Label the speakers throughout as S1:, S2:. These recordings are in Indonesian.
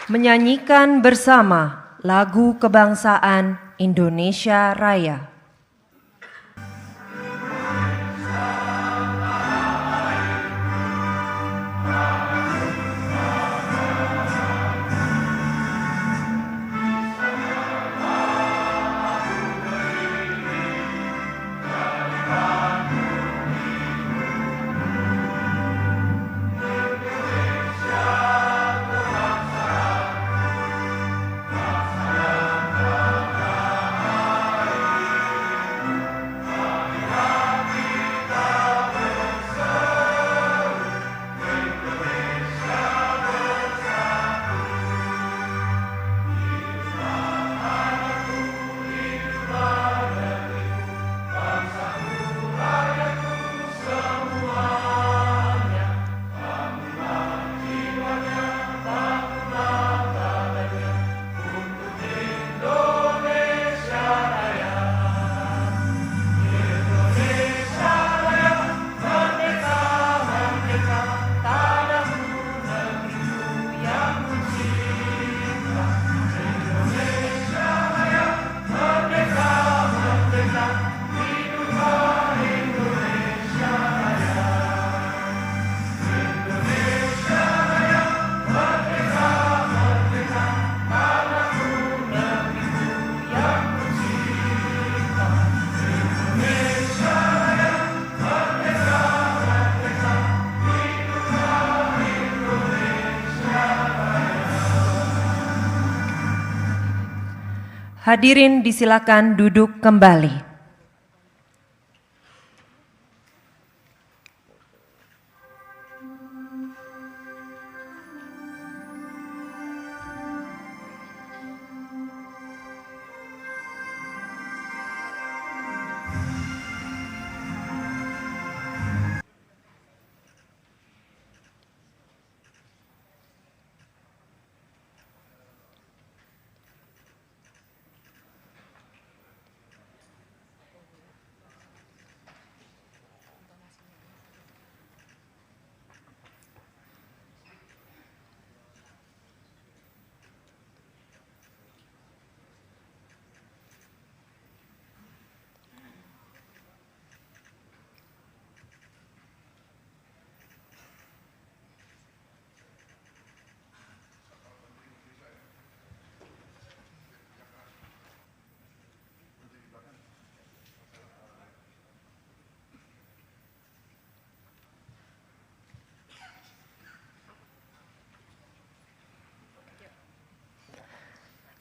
S1: menyanyikan bersama lagu kebangsaan Indonesia Raya. Hadirin disilakan duduk kembali.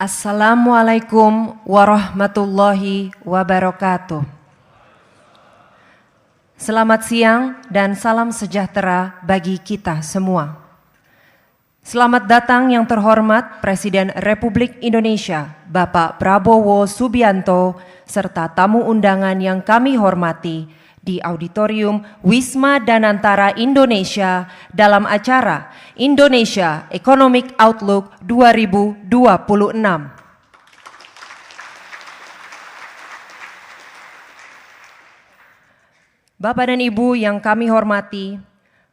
S1: Assalamualaikum warahmatullahi wabarakatuh. Selamat siang dan salam sejahtera bagi kita semua. Selamat datang yang terhormat Presiden Republik Indonesia, Bapak Prabowo Subianto, serta tamu undangan yang kami hormati di Auditorium Wisma Danantara Indonesia dalam acara Indonesia Economic Outlook 2026. Bapak dan Ibu yang kami hormati,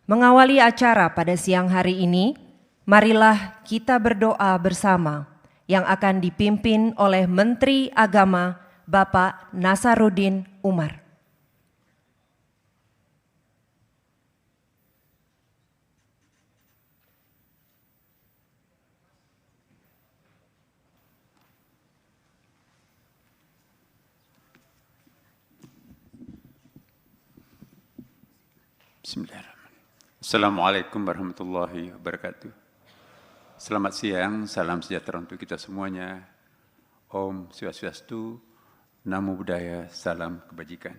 S1: mengawali acara pada siang hari ini, marilah kita berdoa bersama yang akan dipimpin oleh Menteri Agama Bapak Nasaruddin Umar.
S2: Bismillahirrahmanirrahim. Assalamualaikum warahmatullahi wabarakatuh. Selamat siang, salam sejahtera untuk kita semuanya. Om Swastiastu, Namo Buddhaya, salam kebajikan.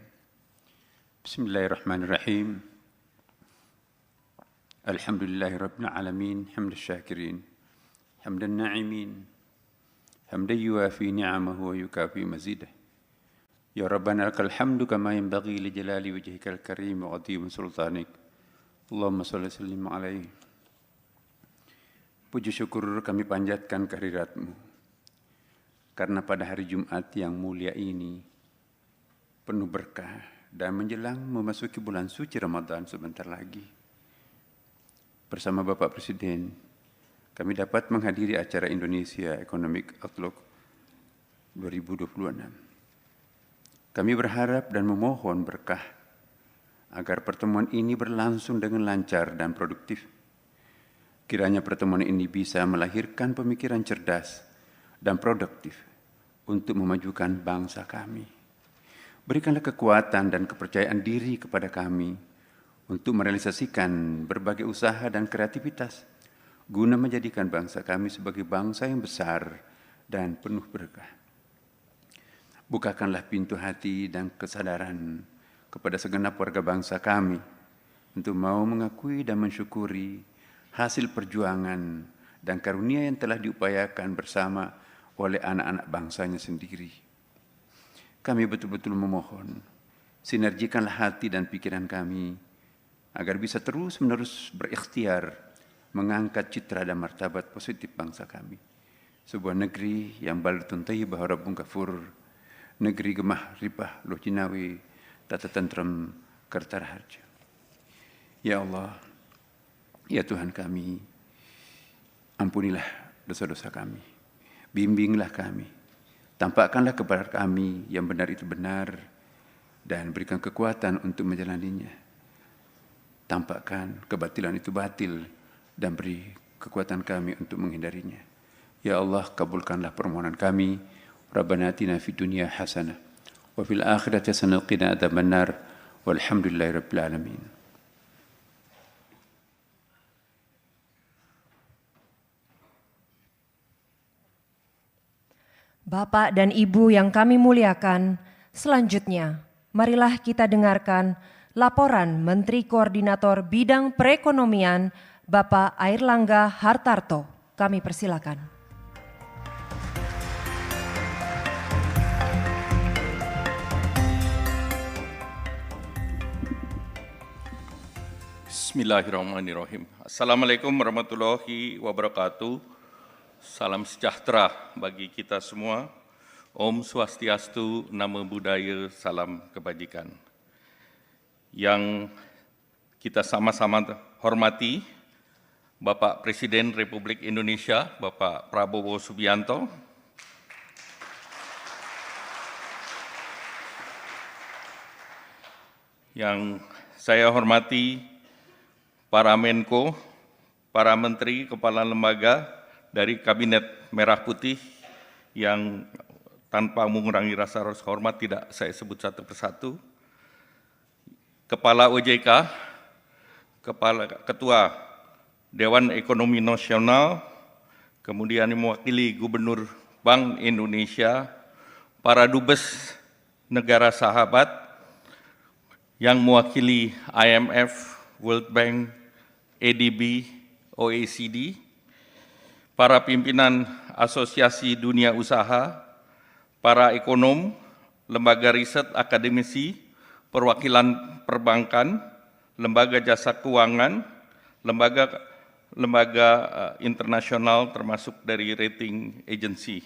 S2: Bismillahirrahmanirrahim. Alhamdulillahirabbil alamin, hamdas syakirin, hamdan na'imin, hamdan yuwafi ni'amahu wa yukafi mazidah. Ya Rabbana lakal hamdu kama yanbaghi li jalali wajhikal karim wa 'azimi sultanik. Allahumma shalli wa sallim alaihi. Puji syukur kami panjatkan kehadirat-Mu. Karena pada hari Jumat yang mulia ini penuh berkah dan menjelang memasuki bulan suci Ramadan sebentar lagi. Bersama Bapak Presiden, kami dapat menghadiri acara Indonesia Economic Outlook 2026. Kami berharap dan memohon berkah agar pertemuan ini berlangsung dengan lancar dan produktif. Kiranya pertemuan ini bisa melahirkan pemikiran cerdas dan produktif untuk memajukan bangsa kami. Berikanlah kekuatan dan kepercayaan diri kepada kami untuk merealisasikan berbagai usaha dan kreativitas guna menjadikan bangsa kami sebagai bangsa yang besar dan penuh berkah. Bukakanlah pintu hati dan kesadaran kepada segenap warga bangsa kami untuk mau mengakui dan mensyukuri hasil perjuangan dan karunia yang telah diupayakan bersama oleh anak-anak bangsanya sendiri. Kami betul-betul memohon, sinergikanlah hati dan pikiran kami agar bisa terus-menerus berikhtiar mengangkat citra dan martabat positif bangsa kami. Sebuah negeri yang baldatun thayyibah rabbun ghafur, negeri gemah ribah loh jinawi tata tentrem kertara harja. Ya Allah, ya Tuhan kami, ampunilah dosa-dosa kami, bimbinglah kami, tampakkanlah kepada kami yang benar itu benar, dan berikan kekuatan untuk menjalaninya. Tampakkan kebatilan itu batil, dan beri kekuatan kami untuk menghindarinya. Ya Allah, kabulkanlah permohonan kami. Rabbana atina fid dunya hasanah, wa fil akhirati hasanah wa qina adzabannar, walhamdulillahi rabbil alamin.
S1: Bapak dan Ibu yang kami muliakan, selanjutnya marilah kita dengarkan laporan Menteri Koordinator Bidang Perekonomian Bapak Airlangga Hartarto. Kami persilakan.
S3: Bismillahirrahmanirrahim. Assalamualaikum warahmatullahi wabarakatuh. Salam sejahtera bagi kita semua. Om Swastiastu, Namo Buddhaya, salam kebajikan. Yang kita sama-sama hormati, Bapak Presiden Republik Indonesia, Bapak Prabowo Subianto, yang saya hormati para Menko, para Menteri, Kepala Lembaga dari Kabinet Merah Putih yang tanpa mengurangi rasa hormat tidak saya sebut satu persatu, Kepala OJK, Ketua Dewan Ekonomi Nasional, kemudian mewakili Gubernur Bank Indonesia, para Dubes negara sahabat yang mewakili IMF, World Bank, ADB, OECD, para pimpinan asosiasi dunia usaha, para ekonom, lembaga riset akademisi, perwakilan perbankan, lembaga jasa keuangan, lembaga internasional termasuk dari rating agency.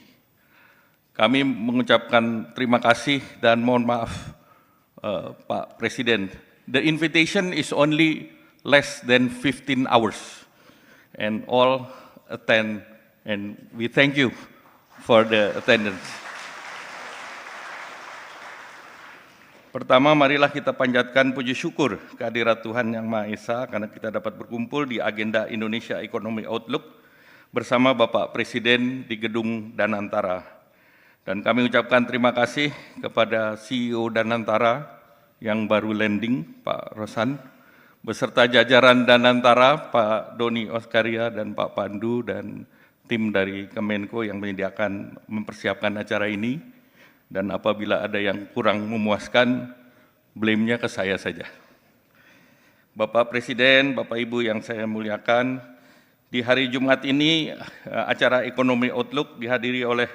S3: Kami mengucapkan terima kasih dan mohon maaf Pak Presiden. The invitation is only less than 15 hours and all attend, and we thank you for the attendance. Pertama, marilah kita panjatkan puji syukur kehadirat Tuhan Yang Maha Esa karena kita dapat berkumpul di agenda Indonesia Economic Outlook bersama Bapak Presiden di Gedung Danantara. Dan kami ucapkan terima kasih kepada CEO Danantara yang baru landing, Pak Rosan, beserta jajaran Danantara, Pak Doni Oskaria dan Pak Pandu dan tim dari Kemenko yang menyediakan mempersiapkan acara ini. Dan apabila ada yang kurang memuaskan, blame-nya ke saya saja. Bapak Presiden, Bapak Ibu yang saya muliakan, di hari Jumat ini acara Ekonomi Outlook dihadiri oleh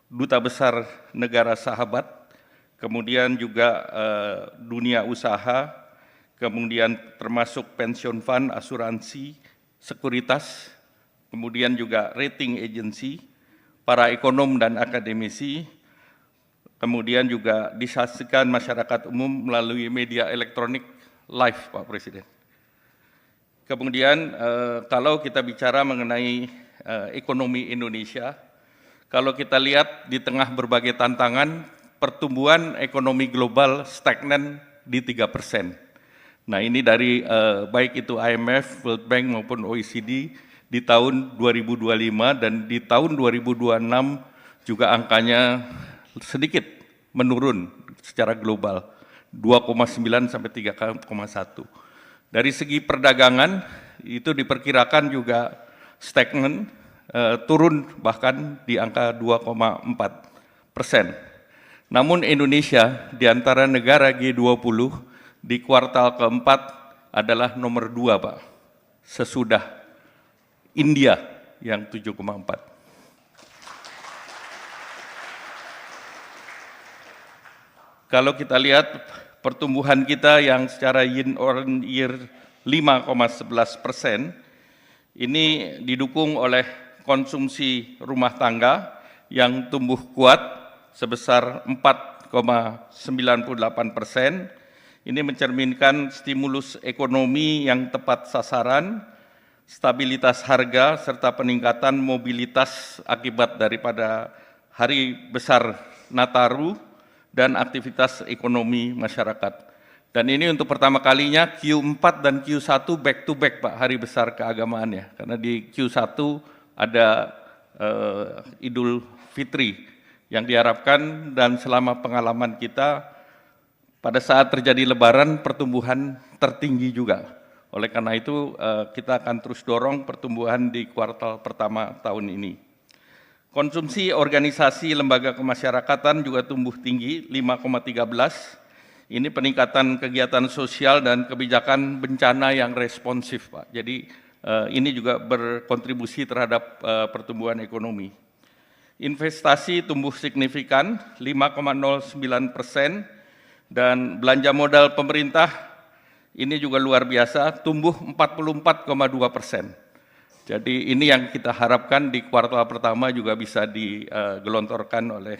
S3: Duta Besar Negara Sahabat, kemudian juga dunia usaha, kemudian termasuk pension fund, asuransi, sekuritas, kemudian juga rating agency, para ekonom dan akademisi, kemudian juga disaksikan masyarakat umum melalui media elektronik live, Pak Presiden. Kemudian kalau kita bicara mengenai ekonomi Indonesia, kalau kita lihat di tengah berbagai tantangan, pertumbuhan ekonomi global stagnan di 3%. Nah ini dari baik itu IMF, World Bank maupun OECD di tahun 2025 dan di tahun 2026 juga angkanya sedikit menurun secara global, 2,9 sampai 3,1. Dari segi perdagangan itu diperkirakan juga stagnan, turun bahkan di angka 2,4%. Namun Indonesia di antara negara G20 di kuartal keempat adalah nomor 2, Pak, sesudah India yang 7,4. Kalau kita lihat pertumbuhan kita yang secara year 5,11%, ini didukung oleh konsumsi rumah tangga yang tumbuh kuat sebesar 4,98%. Ini mencerminkan stimulus ekonomi yang tepat sasaran, stabilitas harga, serta peningkatan mobilitas akibat daripada hari besar Nataru dan aktivitas ekonomi masyarakat. Dan ini untuk pertama kalinya Q4 dan Q1 back to back, Pak, hari besar keagamaannya. Karena di Q1 ada Idul Fitri yang diharapkan, dan selama pengalaman kita pada saat terjadi lebaran pertumbuhan tertinggi juga. Oleh karena itu kita akan terus dorong pertumbuhan di kuartal pertama tahun ini. Konsumsi organisasi lembaga kemasyarakatan juga tumbuh tinggi 5,13. Ini peningkatan kegiatan sosial dan kebijakan bencana yang responsif, Pak. Jadi ini juga berkontribusi terhadap pertumbuhan ekonomi. Investasi tumbuh signifikan 5,09%, dan belanja modal pemerintah ini juga luar biasa, tumbuh 44,2%. Jadi ini yang kita harapkan di kuartal pertama juga bisa digelontorkan oleh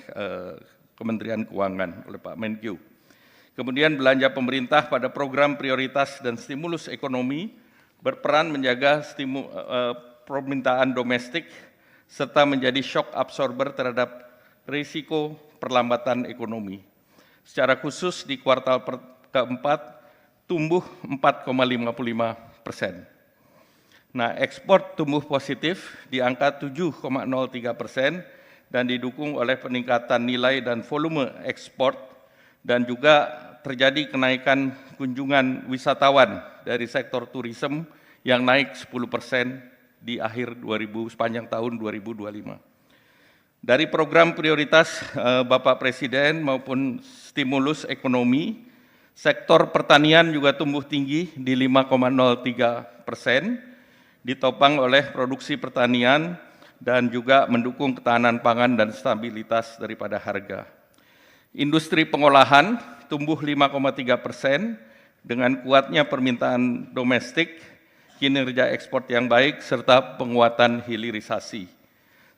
S3: Kementerian Keuangan, oleh Pak Menkyu. Kemudian belanja pemerintah pada program prioritas dan stimulus ekonomi berperan menjaga permintaan domestik serta menjadi shock absorber terhadap risiko perlambatan ekonomi. Secara khusus di kuartal keempat tumbuh 4,55%. Nah, ekspor tumbuh positif di angka 7,03% dan didukung oleh peningkatan nilai dan volume ekspor, dan juga terjadi kenaikan kunjungan wisatawan dari sektor turisme yang naik 10% di akhir sepanjang tahun 2025. Dari program prioritas Bapak Presiden maupun stimulus ekonomi, sektor pertanian juga tumbuh tinggi di 5,03%, ditopang oleh produksi pertanian dan juga mendukung ketahanan pangan dan stabilitas daripada harga. Industri pengolahan tumbuh 5,3% dengan kuatnya permintaan domestik, kinerja ekspor yang baik, serta penguatan hilirisasi.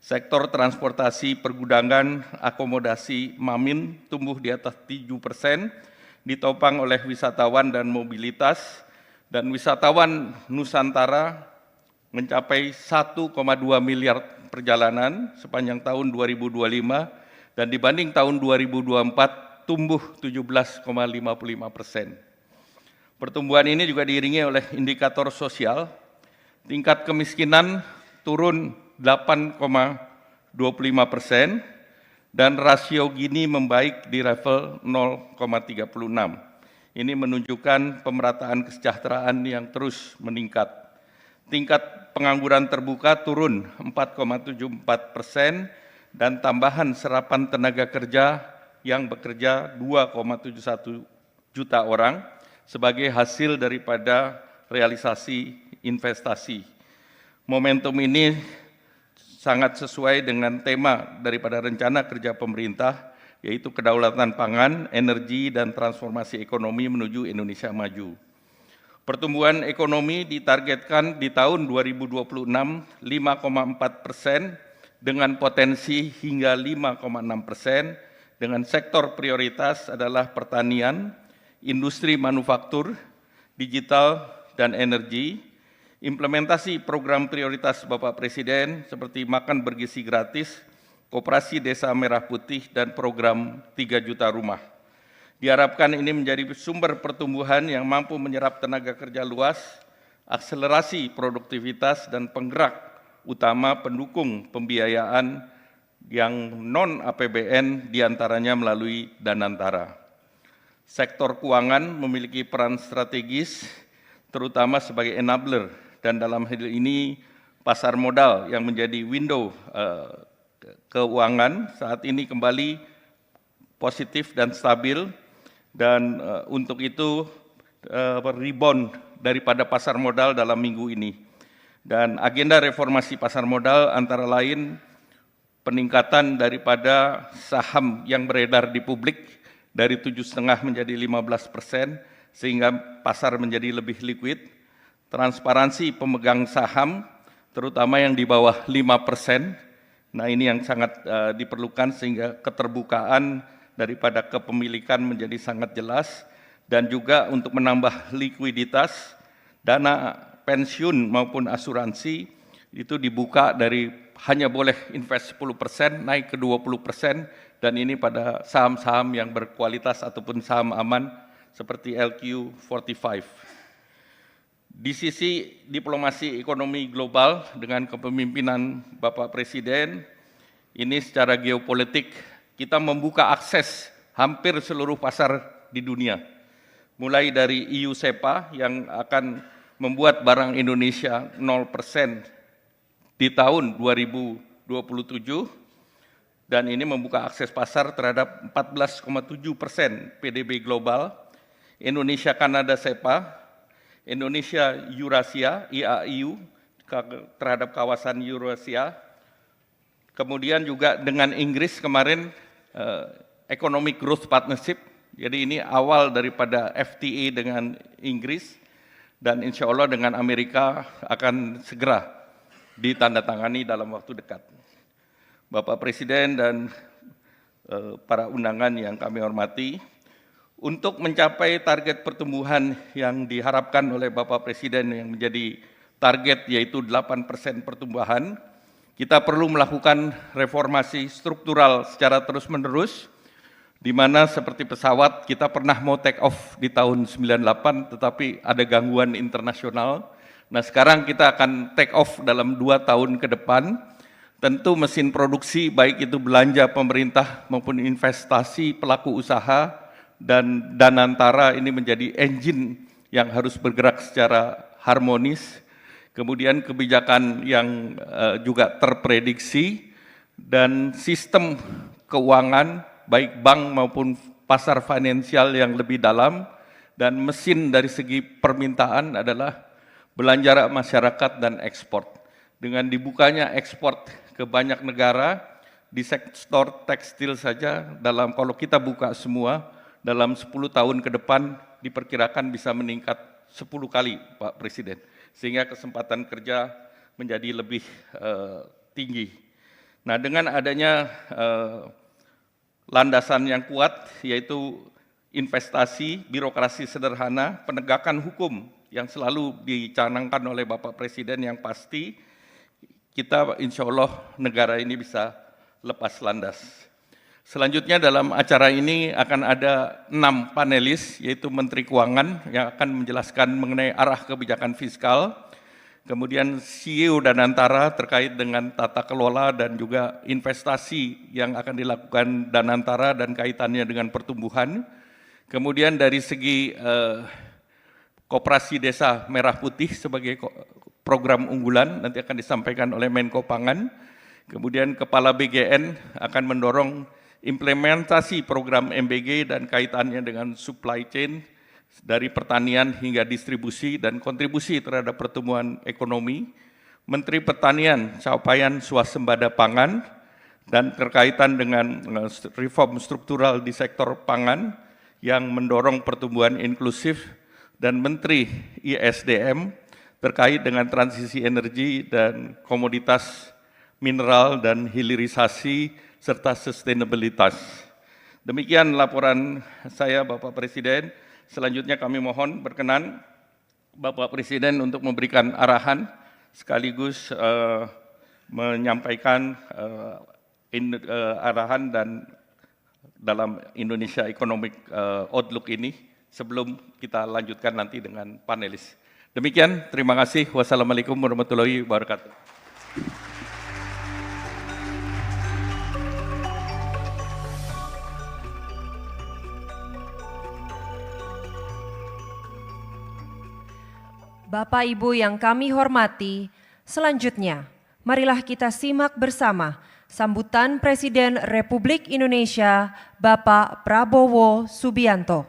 S3: Sektor transportasi, pergudangan, akomodasi, mamin tumbuh di atas 7%, ditopang oleh wisatawan dan mobilitas, dan wisatawan Nusantara mencapai 1,2 miliar perjalanan sepanjang tahun 2025, dan dibanding tahun 2024 tumbuh 17,55%. Pertumbuhan ini juga diiringi oleh indikator sosial, tingkat kemiskinan turun 8,25%, dan rasio Gini membaik di level 0,36. Ini menunjukkan pemerataan kesejahteraan yang terus meningkat. Tingkat pengangguran terbuka turun 4,74%, dan tambahan serapan tenaga kerja yang bekerja 2,71 juta orang sebagai hasil daripada realisasi investasi. Momentum ini sangat sesuai dengan tema daripada rencana kerja pemerintah, yaitu kedaulatan pangan, energi, dan transformasi ekonomi menuju Indonesia maju. Pertumbuhan ekonomi ditargetkan di tahun 2026 5,4% dengan potensi hingga 5,6%, dengan sektor prioritas adalah pertanian, industri manufaktur, digital, dan energi. Implementasi program prioritas Bapak Presiden seperti makan bergizi gratis, Koperasi Desa Merah Putih, dan program 3 juta rumah. Diharapkan ini menjadi sumber pertumbuhan yang mampu menyerap tenaga kerja luas, akselerasi produktivitas, dan penggerak utama pendukung pembiayaan yang non-APBN diantaranya melalui Danantara. Sektor keuangan memiliki peran strategis terutama sebagai enabler, dan dalam hal ini pasar modal yang menjadi window keuangan saat ini kembali positif dan stabil, dan untuk itu rebound daripada pasar modal dalam minggu ini. Dan agenda reformasi pasar modal antara lain peningkatan daripada saham yang beredar di publik dari 7,5 menjadi 15%, sehingga pasar menjadi lebih liquid. Transparansi pemegang saham, terutama yang di bawah 5%. Nah, ini yang sangat diperlukan sehingga keterbukaan daripada kepemilikan menjadi sangat jelas, dan juga untuk menambah likuiditas, dana pensiun maupun asuransi itu dibuka dari hanya boleh invest 10% naik ke 20%, dan ini pada saham-saham yang berkualitas ataupun saham aman seperti LQ45. Di sisi diplomasi ekonomi global dengan kepemimpinan Bapak Presiden, ini secara geopolitik kita membuka akses hampir seluruh pasar di dunia. Mulai dari EU SEPA yang akan membuat barang Indonesia 0% di tahun 2027, dan ini membuka akses pasar terhadap 14,7% PDB global. Indonesia Kanada SEPA, Indonesia Eurasia IAEU terhadap kawasan Eurasia. Kemudian juga dengan Inggris kemarin Economic Growth Partnership. Jadi ini awal daripada FTA dengan Inggris, dan insya Allah dengan Amerika akan segera ditandatangani dalam waktu dekat. Bapak Presiden dan para undangan yang kami hormati, untuk mencapai target pertumbuhan yang diharapkan oleh Bapak Presiden yang menjadi target yaitu 8% pertumbuhan, kita perlu melakukan reformasi struktural secara terus-menerus, di mana seperti pesawat kita pernah mau take off di tahun 98 tetapi ada gangguan internasional. Nah, sekarang kita akan take off dalam 2 tahun ke depan. Tentu mesin produksi baik itu belanja pemerintah maupun investasi pelaku usaha dan Danantara ini menjadi engine yang harus bergerak secara harmonis. Kemudian kebijakan yang juga terprediksi, dan sistem keuangan baik bank maupun pasar finansial yang lebih dalam, dan mesin dari segi permintaan adalah belanja masyarakat dan ekspor. Dengan dibukanya ekspor ke banyak negara, di sektor tekstil saja kalau kita buka semua, dalam 10 tahun ke depan diperkirakan bisa meningkat 10 kali, Pak Presiden, sehingga kesempatan kerja menjadi lebih tinggi. Nah, dengan adanya landasan yang kuat, yaitu investasi, birokrasi sederhana, penegakan hukum yang selalu dicanangkan oleh Bapak Presiden yang pasti, kita insya Allah negara ini bisa lepas landas. Selanjutnya dalam acara ini akan ada 6 panelis, yaitu Menteri Keuangan yang akan menjelaskan mengenai arah kebijakan fiskal, kemudian CEO Danantara terkait dengan tata kelola dan juga investasi yang akan dilakukan Danantara dan kaitannya dengan pertumbuhan. Kemudian dari segi Koperasi Desa Merah Putih sebagai program unggulan nanti akan disampaikan oleh Menko Pangan. Kemudian Kepala BGN akan mendorong implementasi program MBG dan kaitannya dengan supply chain dari pertanian hingga distribusi dan kontribusi terhadap pertumbuhan ekonomi. Menteri Pertanian capaian swasembada pangan dan terkaitan dengan reform struktural di sektor pangan yang mendorong pertumbuhan inklusif, dan Menteri ISDM terkait dengan transisi energi dan komoditas mineral dan hilirisasi serta sustainabilitas. Demikian laporan saya, Bapak Presiden. Selanjutnya kami mohon berkenan Bapak Presiden untuk memberikan arahan sekaligus menyampaikan arahan dan dalam Indonesia Economic Outlook ini sebelum kita lanjutkan nanti dengan panelis. Demikian, terima kasih. Wassalamualaikum warahmatullahi wabarakatuh.
S1: Bapak Ibu yang kami hormati, selanjutnya marilah kita simak bersama sambutan Presiden Republik Indonesia Bapak Prabowo Subianto.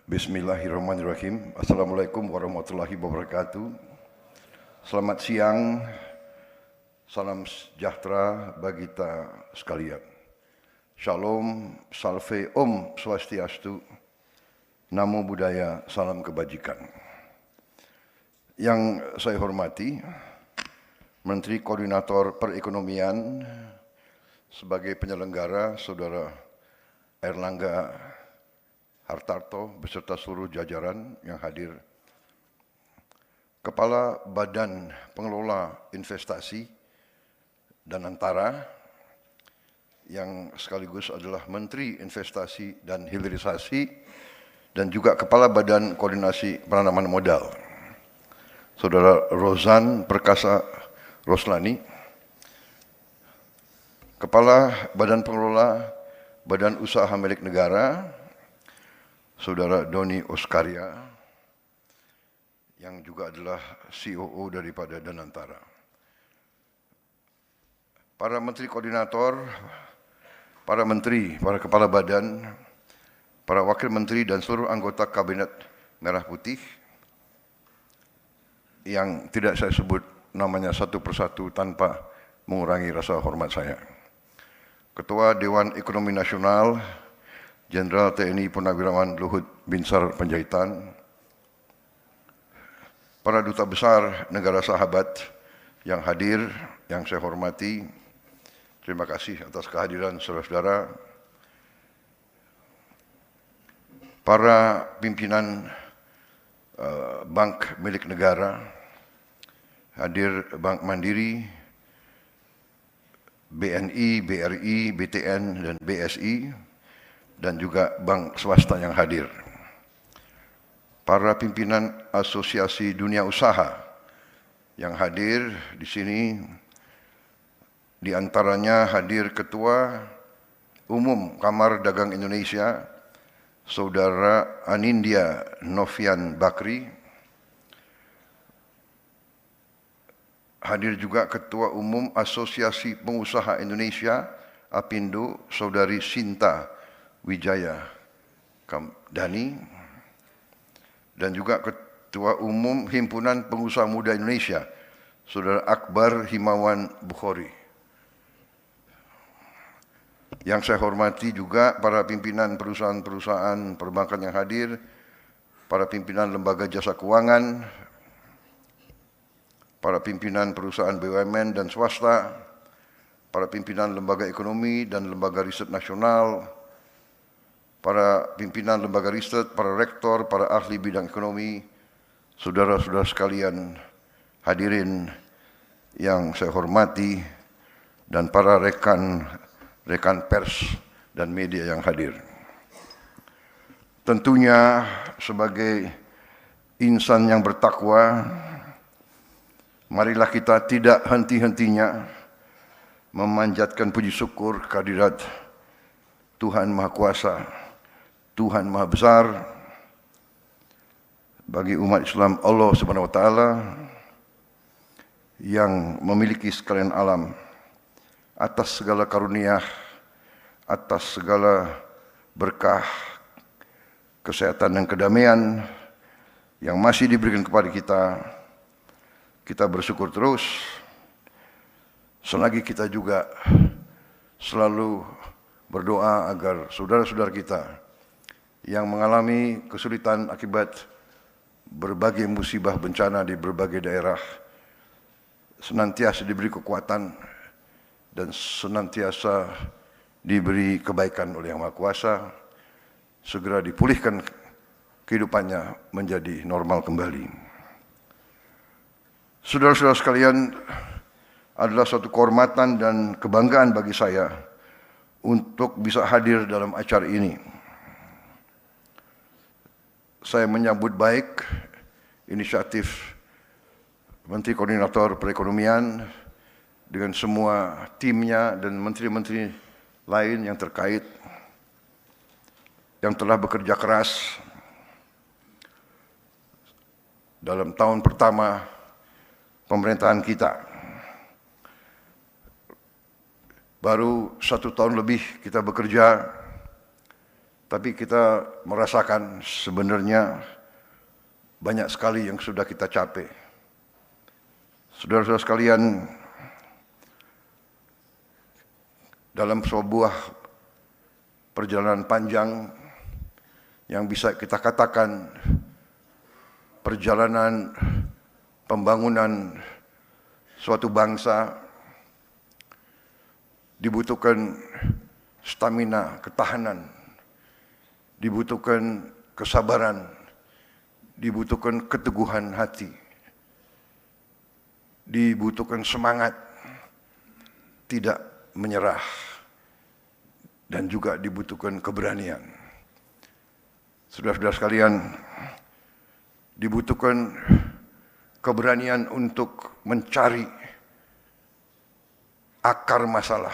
S4: Bismillahirrahmanirrahim. Assalamualaikum warahmatullahi wabarakatuh. Selamat siang, salam sejahtera bagi kita sekalian. Shalom, salve, om swastiastu, namo buddhaya, salam kebajikan. Yang saya hormati, Menteri Koordinator Perekonomian sebagai penyelenggara, Saudara Erlangga Hartarto beserta seluruh jajaran yang hadir, Kepala Badan Pengelola Investasi dan Antara yang sekaligus adalah Menteri Investasi dan Hilirisasi dan juga Kepala Badan Koordinasi Penanaman Modal, Saudara Rozan Perkasa Roslani, Kepala Badan Pengelola Badan Usaha Milik Negara, Saudara Doni Oskaria, yang juga adalah COO daripada Danantara. Para Menteri Koordinator, para Menteri, para Kepala Badan, para Wakil Menteri dan seluruh anggota Kabinet Merah Putih, yang tidak saya sebut namanya satu persatu tanpa mengurangi rasa hormat saya. Ketua Dewan Ekonomi Nasional, Jenderal TNI Purnawirawan Luhut Binsar Panjaitan, para duta besar negara sahabat yang hadir, yang saya hormati, terima kasih atas kehadiran saudara-saudara, para pimpinan bank milik negara, hadir Bank Mandiri, BNI, BRI, BTN, dan BSI, dan juga bank swasta yang hadir. Para pimpinan Asosiasi Dunia Usaha yang hadir di sini, di antaranya hadir Ketua Umum Kamar Dagang Indonesia, Saudara Anindya Novian Bakri. Hadir juga Ketua Umum Asosiasi Pengusaha Indonesia, APindo, Saudari Sinta Wijaya Kamdani, dan juga Ketua Umum Himpunan Pengusaha Muda Indonesia, Saudara Akbar Himawan Bukhari. Yang saya hormati juga para pimpinan perusahaan-perusahaan perbankan yang hadir, para pimpinan lembaga jasa keuangan, para pimpinan perusahaan BUMN dan swasta, para pimpinan lembaga ekonomi dan lembaga riset nasional, para pimpinan lembaga riset, para rektor, para ahli bidang ekonomi, saudara-saudara sekalian hadirin yang saya hormati, dan para rekan pers dan media yang hadir. Tentunya sebagai insan yang bertakwa, marilah kita tidak henti-hentinya memanjatkan puji syukur kehadirat Tuhan Maha Kuasa, Tuhan Maha Besar, bagi umat Islam Allah Subhanahu wa Ta'ala yang memiliki sekalian alam, atas segala karunia, atas segala berkah, kesehatan dan kedamaian yang masih diberikan kepada kita. Kita bersyukur terus, Selagi kita juga selalu berdoa agar saudara-saudara kita yang mengalami kesulitan akibat berbagai musibah bencana di berbagai daerah senantiasa diberi kekuatan dan senantiasa diberi kebaikan oleh Yang Maha Kuasa, segera dipulihkan kehidupannya menjadi normal kembali. Saudara-saudara sekalian, adalah suatu kehormatan dan kebanggaan bagi saya untuk bisa hadir dalam acara ini. Saya menyambut baik inisiatif Menteri Koordinator Perekonomian dengan semua timnya dan menteri-menteri lain yang terkait yang telah bekerja keras dalam tahun pertama pemerintahan kita. Baru 1 tahun lebih kita bekerja, tapi kita merasakan sebenarnya banyak sekali yang sudah kita capai. Saudara-saudara sekalian, dalam sebuah perjalanan panjang yang bisa kita katakan perjalanan pembangunan suatu bangsa, dibutuhkan stamina, ketahanan, dibutuhkan kesabaran, dibutuhkan keteguhan hati, dibutuhkan semangat, tidak menyerah, dan juga dibutuhkan keberanian. Saudara-saudara sekalian, dibutuhkan keberanian untuk mencari akar masalah,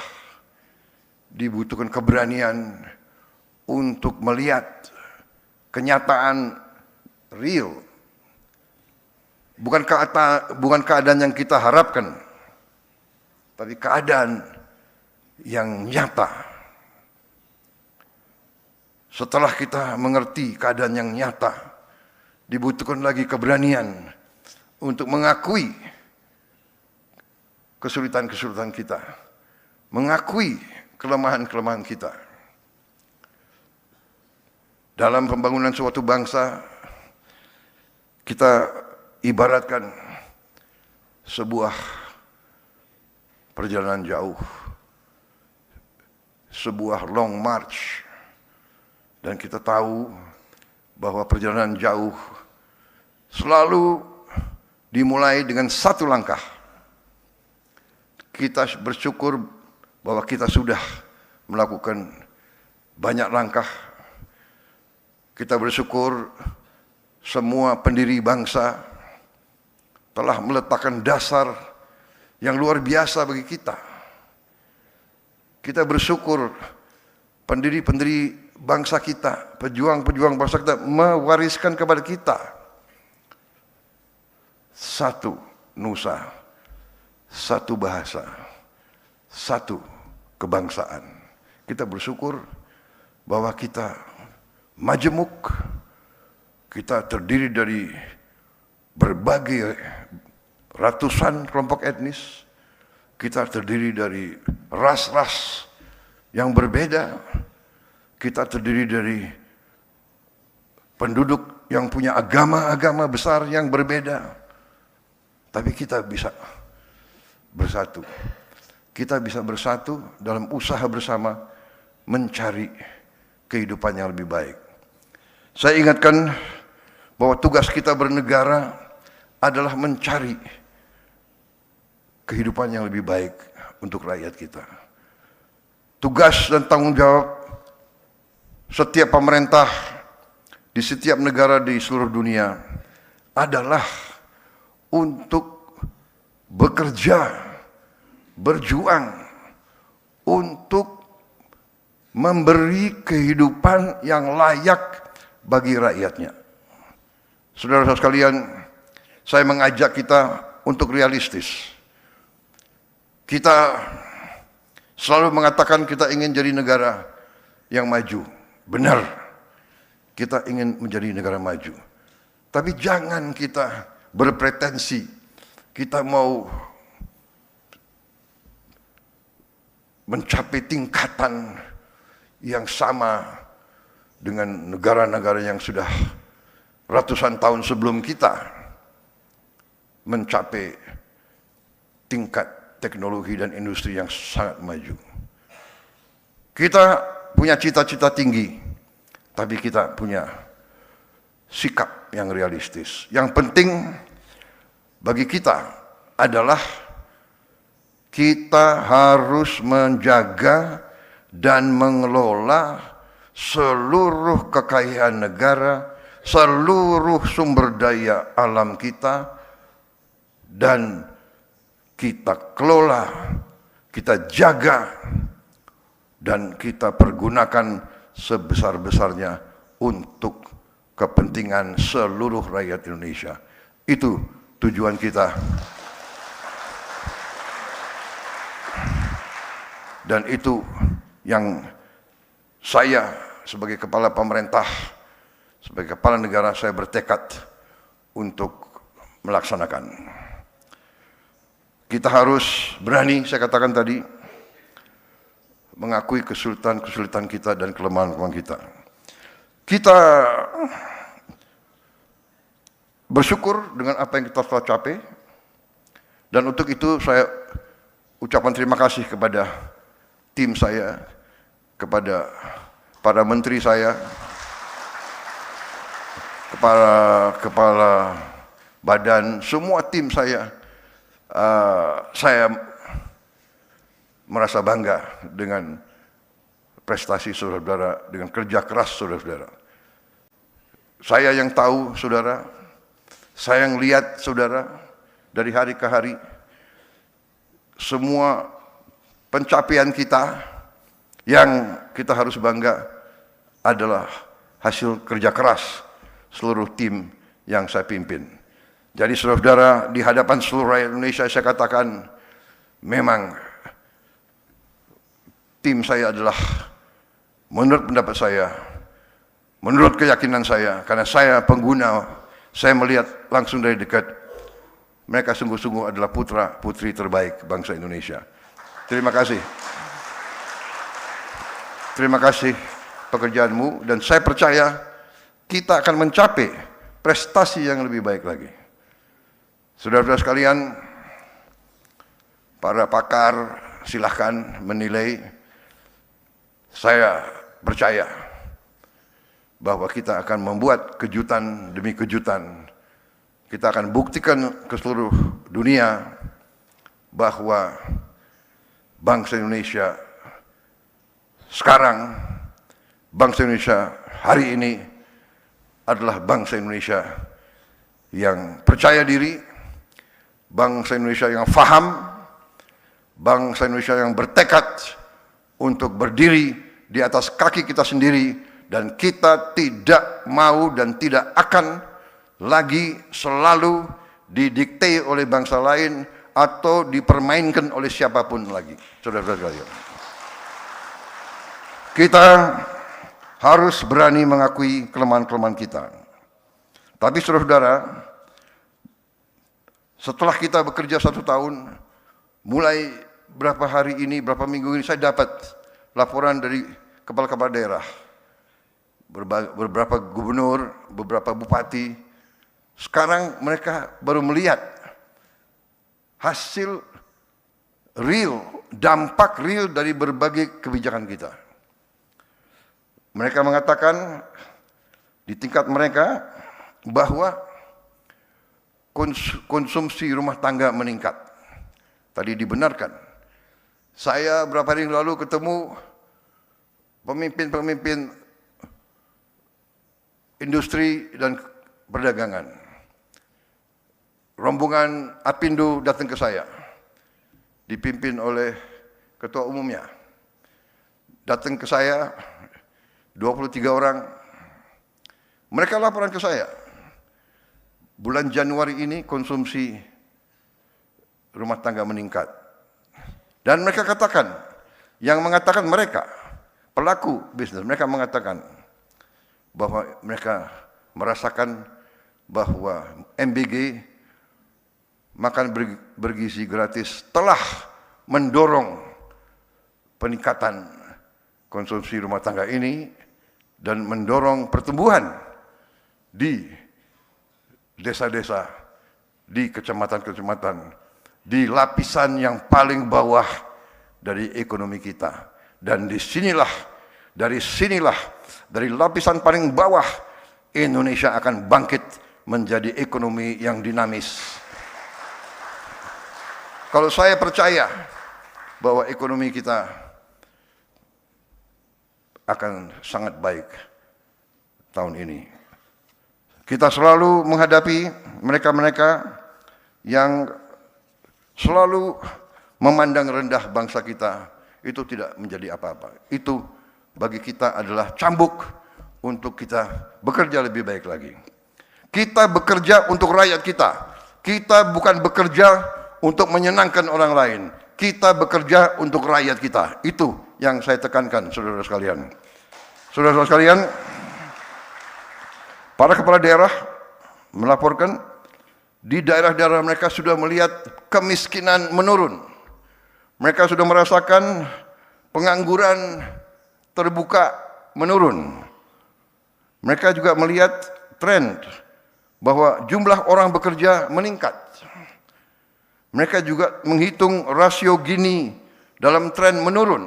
S4: dibutuhkan keberanian untuk melihat kenyataan real, bukan keadaan yang kita harapkan, tapi keadaan yang nyata. Setelah kita mengerti keadaan yang nyata, dibutuhkan lagi keberanian untuk mengakui kesulitan-kesulitan kita, mengakui kelemahan-kelemahan kita. Dalam pembangunan suatu bangsa, kita ibaratkan sebuah perjalanan jauh, sebuah long march, dan kita tahu bahwa perjalanan jauh selalu dimulai dengan satu langkah. Kita bersyukur bahwa kita sudah melakukan banyak langkah. Kita bersyukur semua pendiri bangsa telah meletakkan dasar yang luar biasa bagi kita. Kita bersyukur pendiri-pendiri bangsa kita, pejuang-pejuang bangsa kita mewariskan kepada kita satu nusa, satu bahasa, satu kebangsaan. Kita bersyukur bahwa kita majemuk, kita terdiri dari berbagai ratusan kelompok etnis, kita terdiri dari ras-ras yang berbeda, kita terdiri dari penduduk yang punya agama-agama besar yang berbeda, tapi kita bisa bersatu. Kita bisa bersatu dalam usaha bersama mencari kehidupan yang lebih baik. Saya ingatkan bahwa tugas kita bernegara adalah mencari kehidupan yang lebih baik untuk rakyat kita. Tugas dan tanggung jawab setiap pemerintah di setiap negara di seluruh dunia adalah untuk bekerja, berjuang untuk memberi kehidupan yang layak bagi rakyatnya. Saudara-saudara sekalian, saya mengajak kita untuk realistis. Kita selalu mengatakan kita ingin jadi negara yang maju. Benar, kita ingin menjadi negara maju. Tapi jangan kita berpretensi kita mau mencapai tingkatan yang sama dengan negara-negara yang sudah ratusan tahun sebelum kita mencapai tingkat teknologi dan industri yang sangat maju. Kita punya cita-cita tinggi, tapi kita punya sikap yang realistis. Yang penting bagi kita adalah kita harus menjaga dan mengelola seluruh kekayaan negara, seluruh sumber daya alam kita, dan kita kelola, kita jaga, dan kita pergunakan sebesar-besarnya untuk kepentingan seluruh rakyat Indonesia. Itu tujuan kita. Dan itu yang saya sebagai kepala pemerintah, sebagai kepala negara, saya bertekad untuk melaksanakan. Kita harus berani, saya katakan tadi, mengakui kesulitan-kesulitan kita dan kelemahan-kelemahan kita. Kita bersyukur dengan apa yang kita telah capai, dan untuk itu saya ucapan terima kasih kepada tim saya, kepada para menteri saya, kepala badan, semua tim saya. Saya merasa bangga dengan prestasi saudara-saudara, dengan kerja keras saudara-saudara. Saya yang tahu saudara, saya yang lihat saudara dari hari ke hari, semua pencapaian kita yang kita harus bangga adalah hasil kerja keras seluruh tim yang saya pimpin. Jadi saudara-saudara, di hadapan seluruh rakyat Indonesia saya katakan, memang tim saya adalah, menurut pendapat saya, menurut keyakinan saya, karena saya pengguna, saya melihat langsung dari dekat, mereka sungguh-sungguh adalah putra-putri terbaik bangsa Indonesia. Terima kasih. Terima kasih pekerjaanmu, dan saya percaya kita akan mencapai prestasi yang lebih baik lagi. Saudara-saudara sekalian, para pakar silahkan menilai. Saya percaya bahwa kita akan membuat kejutan demi kejutan. Kita akan buktikan ke seluruh dunia bahwa bangsa Indonesia sekarang, bangsa Indonesia hari ini adalah bangsa Indonesia yang percaya diri, bangsa Indonesia yang faham, bangsa Indonesia yang bertekad untuk berdiri di atas kaki kita sendiri, dan kita tidak mau dan tidak akan lagi selalu didikte oleh bangsa lain atau dipermainkan oleh siapapun lagi. Saudara-saudara sekalian, kita harus berani mengakui kelemahan-kelemahan kita. Tapi saudara-saudara, setelah kita bekerja 1 tahun, mulai berapa hari ini, berapa minggu ini, saya dapat laporan dari kepala-kepala daerah, beberapa gubernur, beberapa bupati. Sekarang mereka baru melihat hasil real, dampak real dari berbagai kebijakan kita. Mereka mengatakan di tingkat mereka bahwa konsumsi rumah tangga meningkat. Tadi dibenarkan. Saya beberapa hari lalu ketemu pemimpin-pemimpin industri dan perdagangan. Rombongan Apindo datang ke saya, dipimpin oleh ketua umumnya. Datang ke saya 23 orang. Mereka laporan ke saya, bulan Januari ini konsumsi rumah tangga meningkat. Dan mereka katakan, yang mengatakan mereka, pelaku bisnis, mereka mengatakan bahwa mereka merasakan bahwa MBG, makan bergizi gratis, telah mendorong peningkatan konsumsi rumah tangga ini dan mendorong pertumbuhan di desa-desa, di kecamatan-kecamatan, di lapisan yang paling bawah dari ekonomi kita. Dan dari sinilah, dari lapisan paling bawah, Indonesia akan bangkit menjadi ekonomi yang dinamis. Kalau saya percaya bahwa ekonomi kita akan sangat baik tahun ini. Kita selalu menghadapi mereka-mereka yang selalu memandang rendah bangsa kita. Itu tidak menjadi apa-apa. Itu bagi kita adalah cambuk untuk kita bekerja lebih baik lagi. Kita bekerja untuk rakyat kita. Kita bukan bekerja untuk menyenangkan orang lain. Kita bekerja untuk rakyat kita. Itu yang saya tekankan, saudara sekalian. Saudara sekalian, para kepala daerah melaporkan di daerah-daerah mereka sudah melihat kemiskinan menurun. Mereka sudah merasakan pengangguran terbuka menurun. Mereka juga melihat tren bahwa jumlah orang bekerja meningkat. Mereka juga menghitung rasio Gini dalam tren menurun.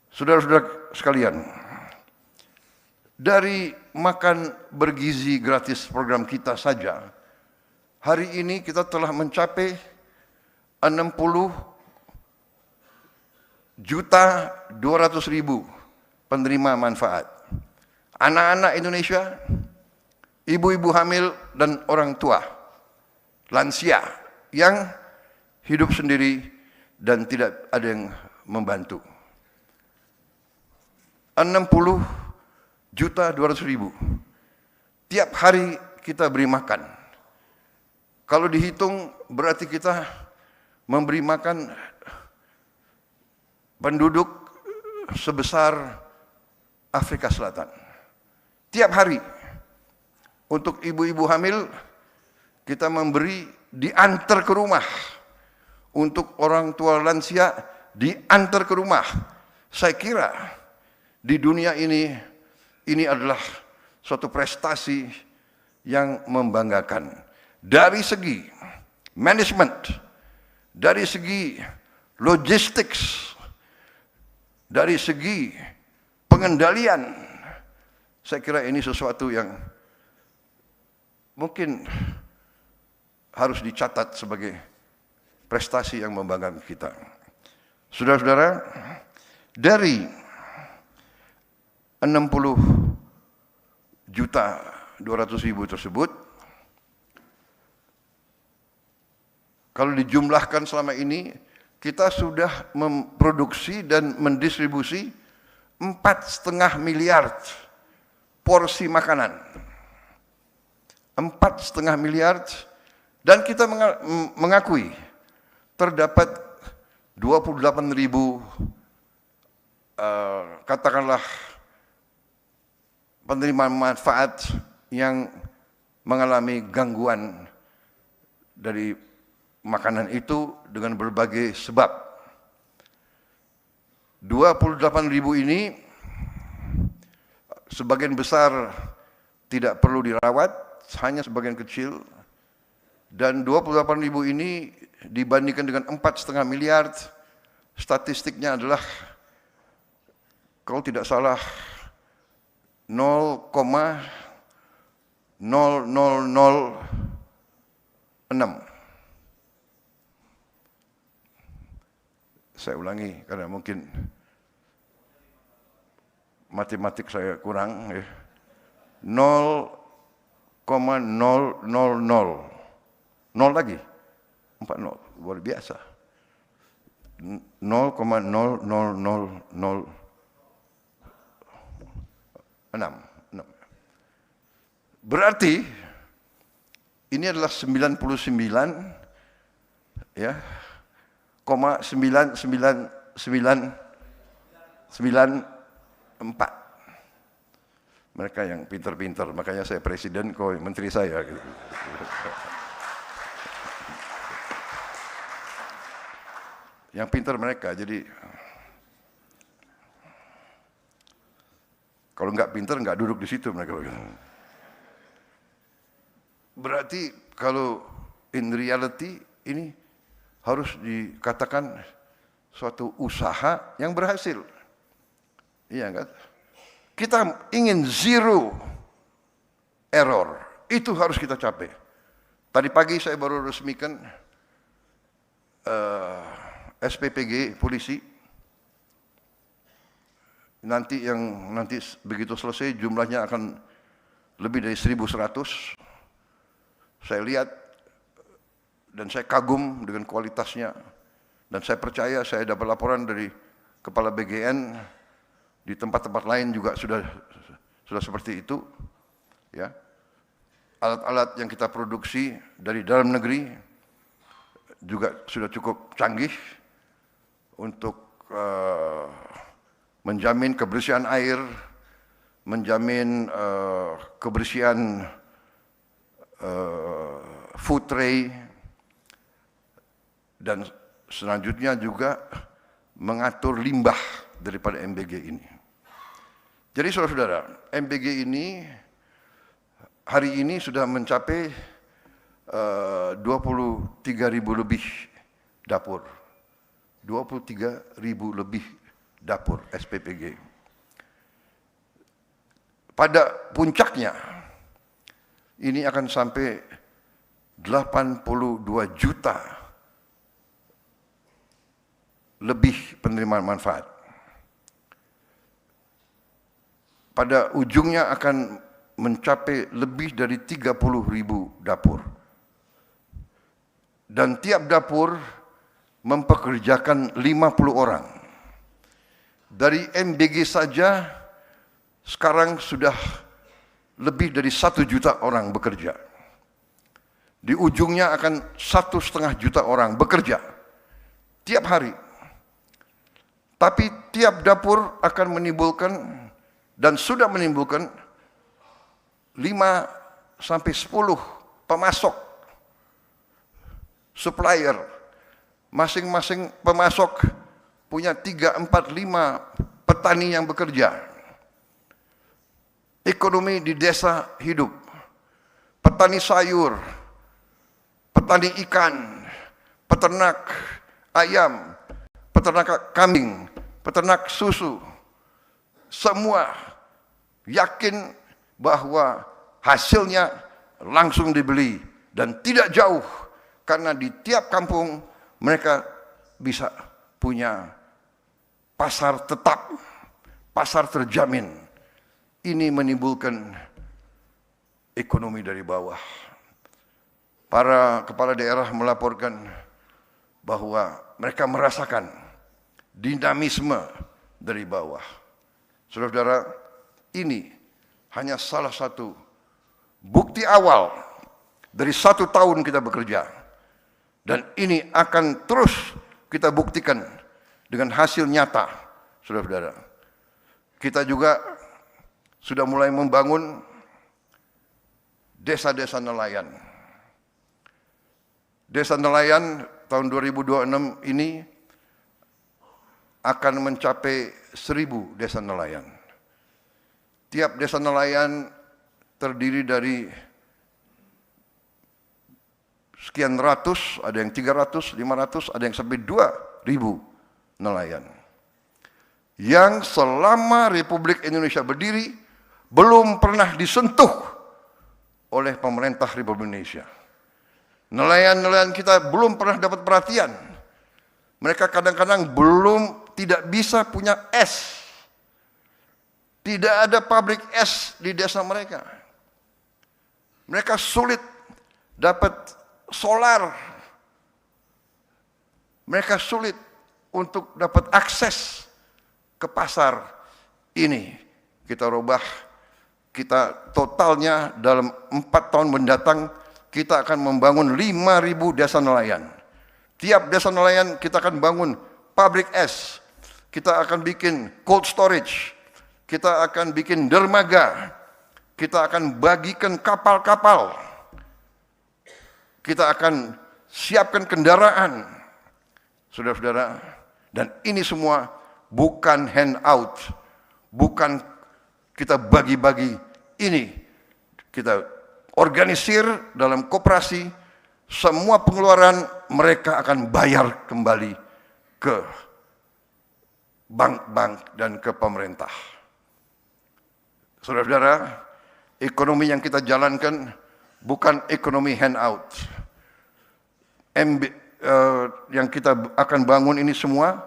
S4: Saudara-saudara sekalian, dari makan bergizi gratis program kita saja, hari ini kita telah mencapai 60.200.000 penerima manfaat. Anak-anak Indonesia, ibu-ibu hamil dan orang tua, lansia yang hidup sendiri dan tidak ada yang membantu. 60.200.000. Tiap hari kita beri makan. Kalau dihitung berarti kita memberi makan penduduk sebesar Afrika Selatan. Tiap hari untuk ibu-ibu hamil kita memberi diantar ke rumah. Untuk orang tua lansia diantar ke rumah. Saya kira di dunia ini adalah suatu prestasi yang membanggakan. Dari segi manajemen, dari segi logistik, dari segi pengendalian, saya kira ini sesuatu yang mungkin harus dicatat sebagai prestasi yang membanggakan kita. Saudara-saudara, dari 60.200.000 tersebut, kalau dijumlahkan selama ini, kita sudah memproduksi dan mendistribusi 4,5 miliar porsi makanan. 4,5 miliar, dan kita mengakui terdapat 28.000 katakanlah penerima manfaat yang mengalami gangguan dari makanan itu dengan berbagai sebab. 28.000 ini sebagian besar tidak perlu dirawat, hanya sebagian kecil. Dan 28.000 ini dibandingkan dengan 4,5 miliar, statistiknya adalah kalau tidak salah 0,0006. Saya ulangi karena mungkin matematik saya kurang. 0,000. 0 lagi, 40, luar biasa. 0,00006. Berarti ini adalah 99 ya, 99994. Mereka yang pintar-pintar, makanya saya presiden, kau menteri saya gitu. Yang pintar mereka, jadi Kalau nggak pinter, nggak duduk di situ mereka. Berarti kalau in reality ini harus dikatakan suatu usaha yang berhasil. Iya kan? Kita ingin zero error. Itu harus kita capai. Tadi pagi saya baru resmikan SPPG polisi. Nanti begitu selesai jumlahnya akan lebih dari 1.100. Saya lihat dan saya kagum dengan kualitasnya. Dan saya percaya, saya dapat laporan dari Kepala BGN, di tempat-tempat lain juga sudah seperti itu. Ya. Alat-alat yang kita produksi dari dalam negeri juga sudah cukup canggih untuk menjamin kebersihan air, menjamin kebersihan food tray, dan selanjutnya juga mengatur limbah daripada MBG ini. Jadi saudara-saudara, MBG ini hari ini sudah mencapai 23.000 lebih dapur. 23.000 lebih dapur SPPG. Pada puncaknya, ini akan sampai 82 juta lebih penerima manfaat. Pada ujungnya akan mencapai lebih dari 30.000 dapur. Dan tiap dapur mempekerjakan 50 orang. Dari MBG saja sekarang sudah lebih dari 1 juta orang bekerja. Di ujungnya akan 1,5 juta orang bekerja tiap hari. Tapi tiap dapur akan menimbulkan dan sudah menimbulkan 5 sampai 10 pemasok, supplier. Masing-masing pemasok punya 3, 4, 5 petani yang bekerja. Ekonomi di desa hidup. Petani sayur, petani ikan, peternak ayam, peternak kambing, peternak susu. Semua yakin bahwa hasilnya langsung dibeli dan tidak jauh, karena di tiap kampung mereka bisa punya pasar tetap, pasar terjamin. Ini menimbulkan ekonomi dari bawah. Para kepala daerah melaporkan bahwa mereka merasakan dinamisme dari bawah. Saudara-saudara, ini hanya salah satu bukti awal dari 1 tahun kita bekerja. Dan ini akan terus kita buktikan dengan hasil nyata, saudara-saudara. Kita juga sudah mulai membangun desa-desa nelayan. Desa nelayan tahun 2026 ini akan mencapai 1.000 desa nelayan. Tiap desa nelayan terdiri dari sekian ratus, ada yang 300, 500, ada yang sampai 2.000 nelayan. Yang selama Republik Indonesia berdiri belum pernah disentuh oleh pemerintah Republik Indonesia. Nelayan-nelayan kita belum pernah dapat perhatian. Mereka kadang-kadang tidak bisa punya es. Tidak ada pabrik es di desa mereka. Mereka sulit dapat solar. Mereka sulit untuk dapat akses ke pasar. Ini kita rubah. Kita totalnya dalam 4 tahun mendatang kita akan membangun 5.000 desa nelayan. Tiap desa nelayan kita akan bangun pabrik es. Kita akan bikin cold storage. Kita akan bikin dermaga. Kita akan bagikan kapal-kapal. Kita akan siapkan kendaraan. Saudara-saudara, dan ini semua bukan handout, bukan kita bagi-bagi ini, kita organisir dalam koperasi, semua pengeluaran mereka akan bayar kembali ke bank-bank dan ke pemerintah. Saudara-saudara, ekonomi yang kita jalankan bukan ekonomi handout. Yang kita akan bangun ini semua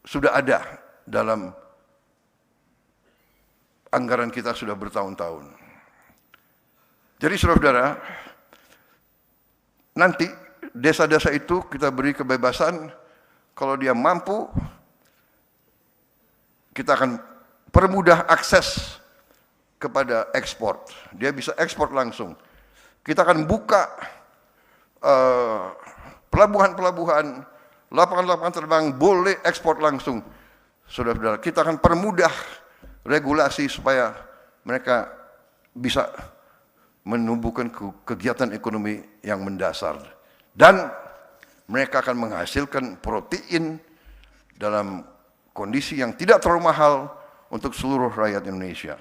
S4: sudah ada dalam anggaran kita sudah bertahun-tahun. Jadi saudara-saudara, nanti desa-desa itu kita beri kebebasan, kalau dia mampu, kita akan permudah akses kepada ekspor. Dia bisa ekspor langsung. Kita akan buka pelabuhan-pelabuhan, lapangan-lapangan terbang boleh ekspor langsung. Saudara-saudara, kita akan permudah regulasi supaya mereka bisa menumbuhkan kegiatan ekonomi yang mendasar. Dan mereka akan menghasilkan protein dalam kondisi yang tidak terlalu mahal untuk seluruh rakyat Indonesia.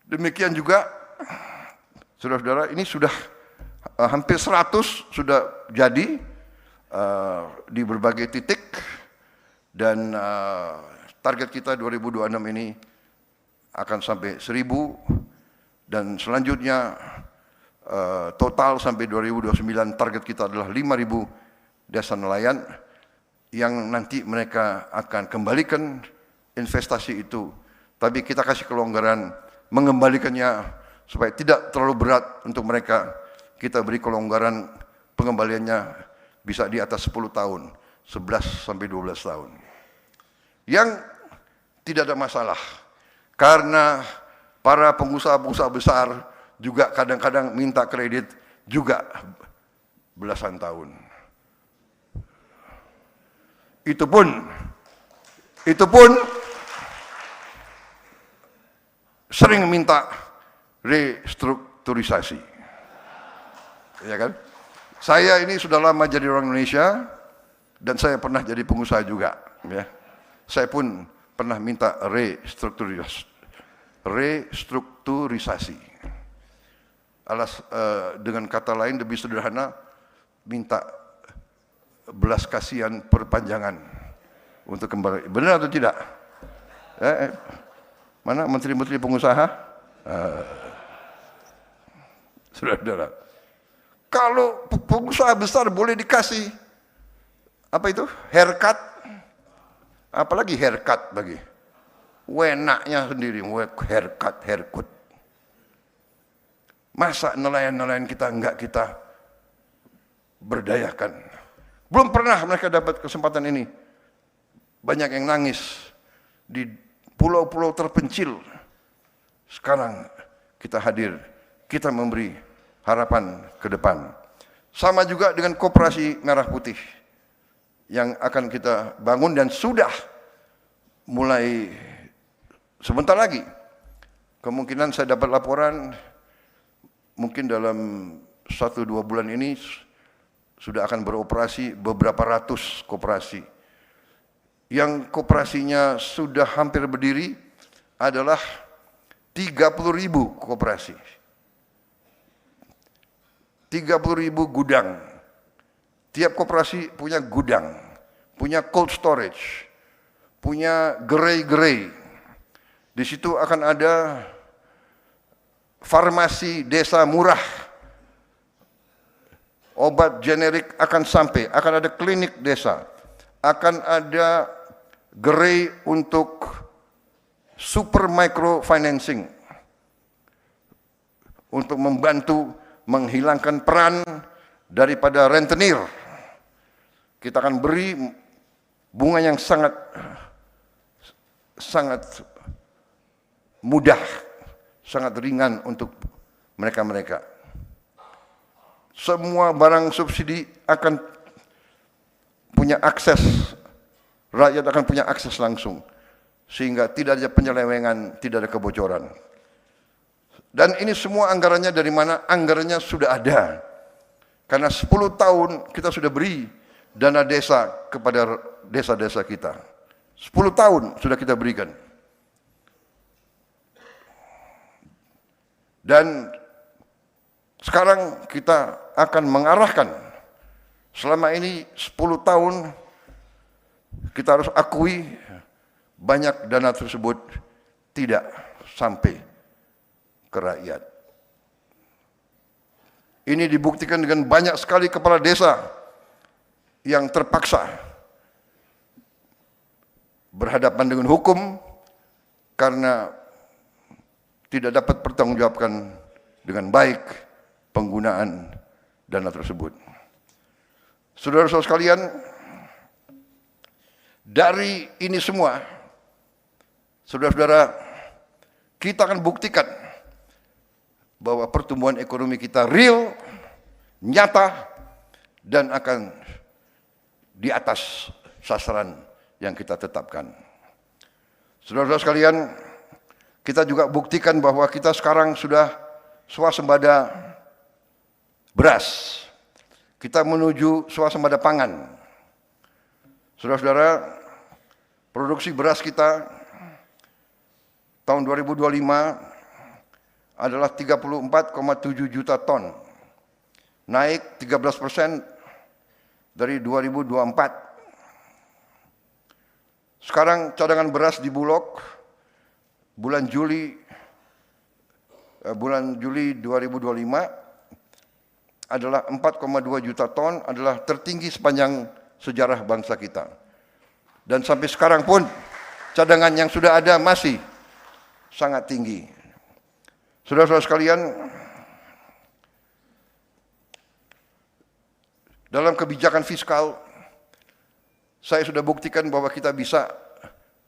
S4: Demikian juga, saudara-saudara, ini sudah hampir 100 sudah jadi di berbagai titik, dan target kita 2026 ini akan sampai 1000, dan selanjutnya total sampai 2029 target kita adalah 5.000 desa nelayan yang nanti mereka akan kembalikan investasi itu, tapi kita kasih kelonggaran mengembalikannya supaya tidak terlalu berat untuk mereka. Kita beri kelonggaran pengembaliannya bisa di atas 10 tahun, 11 sampai 12 tahun. Yang tidak ada masalah, karena para pengusaha-pengusaha besar juga kadang-kadang minta kredit juga belasan tahun. Itu pun sering minta restrukturisasi. Ya kan? Saya ini sudah lama jadi orang Indonesia dan saya pernah jadi pengusaha juga, ya. Saya pun pernah minta restrukturisasi. Dengan kata lain lebih sederhana, minta belas kasihan perpanjangan untuk kembali. Benar atau tidak? Mana menteri-menteri pengusaha? Saudara-saudara, kalau pengusaha besar boleh dikasih apa itu? Haircut. Apalagi haircut bagi wenaknya sendiri, haircut. Masa nelayan-nelayan kita enggak kita berdayakan? Belum pernah mereka dapat kesempatan ini. Banyak yang nangis di pulau-pulau terpencil. Sekarang kita hadir, kita memberi harapan ke depan. Sama juga dengan Koperasi Merah Putih yang akan kita bangun dan sudah mulai sebentar lagi. Kemungkinan saya dapat laporan mungkin dalam 1-2 bulan ini sudah akan beroperasi beberapa ratus koperasi. Yang koperasinya sudah hampir berdiri adalah 30.000 koperasi. 30.000 gudang. Tiap koperasi punya gudang, punya cold storage, punya gerai-gerai. Di situ akan ada farmasi desa murah. Obat generik akan sampai, akan ada klinik desa, akan ada gerai untuk super micro financing untuk membantu menghilangkan peran daripada rentenir. Kita akan beri bunga yang sangat mudah, sangat ringan untuk mereka-mereka. Semua barang subsidi akan punya akses, rakyat akan punya akses langsung, sehingga tidak ada penyelewengan, tidak ada kebocoran. Dan ini semua anggarannya dari mana? Anggarannya sudah ada. Karena 10 tahun kita sudah beri dana desa kepada desa-desa kita. 10 tahun sudah kita berikan. Dan sekarang kita akan mengarahkan, selama ini 10 tahun kita harus akui banyak dana tersebut tidak sampai ke rakyat. Ini dibuktikan dengan banyak sekali kepala desa yang terpaksa berhadapan dengan hukum karena tidak dapat pertanggungjawabkan dengan baik penggunaan dana tersebut. Saudara-saudara sekalian, dari ini semua, saudara-saudara, kita akan buktikan bahwa pertumbuhan ekonomi kita real, nyata, dan akan di atas sasaran yang kita tetapkan. Saudara-saudara sekalian, kita juga buktikan bahwa kita sekarang sudah swasembada beras. Kita menuju swasembada pangan. Saudara-saudara, produksi beras kita tahun 2025 adalah 34,7 juta ton, naik 13% dari 2024. Sekarang cadangan beras di Bulog bulan Juli 2025 adalah 4,2 juta ton, adalah tertinggi sepanjang sejarah bangsa kita. Dan sampai sekarang pun cadangan yang sudah ada masih sangat tinggi. Saudara-saudara sekalian, dalam kebijakan fiskal, saya sudah buktikan bahwa kita bisa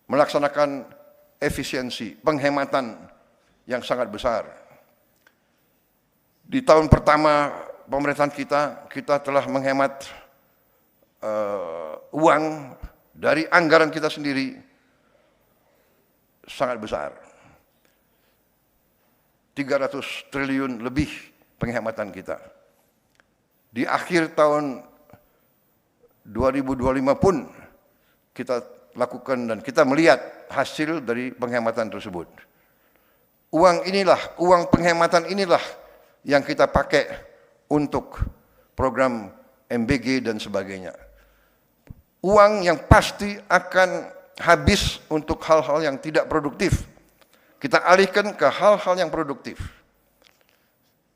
S4: melaksanakan efisiensi, penghematan yang sangat besar. Di tahun pertama pemerintahan kita telah menghemat uang dari anggaran kita sendiri sangat besar. 300 triliun lebih penghematan kita. Di akhir tahun 2025 pun kita lakukan dan kita melihat hasil dari penghematan tersebut. Uang penghematan inilah yang kita pakai untuk program MBG dan sebagainya. Uang yang pasti akan habis untuk hal-hal yang tidak produktif. Kita alihkan ke hal-hal yang produktif.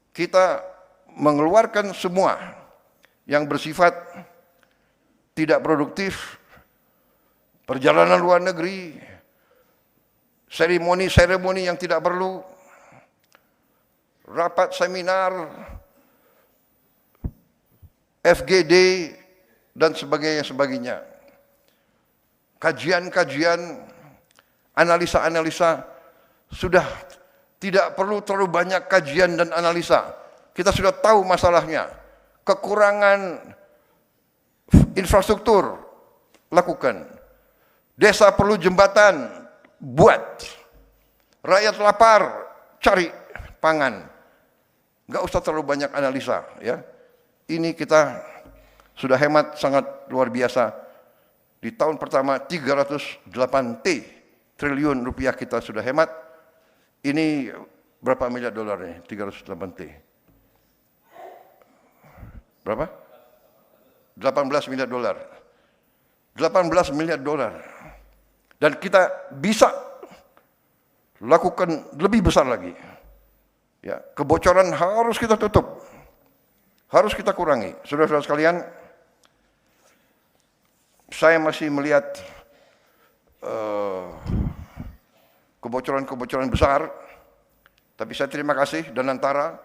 S4: Kita mengeluarkan semua yang bersifat tidak produktif, perjalanan luar negeri, seremoni-seremoni yang tidak perlu, rapat seminar, FGD, dan sebagainya. Kajian-kajian, analisa-analisa, sudah tidak perlu terlalu banyak kajian dan analisa. Kita sudah tahu masalahnya. Kekurangan infrastruktur, lakukan. Desa perlu jembatan, buat. Rakyat lapar, cari pangan. Nggak usah terlalu banyak analisa, ya. Ini kita sudah hemat sangat luar biasa. Di tahun pertama 308 triliun rupiah kita sudah hemat. Ini berapa miliar dolar nih? 308 T. Berapa? 18 miliar dolar. 18 miliar dolar. Dan kita bisa lakukan lebih besar lagi. Ya, kebocoran harus kita tutup. Harus kita kurangi. Saudara-saudara sekalian, saya masih melihat kebocoran-kebocoran besar, tapi saya terima kasih Danantara,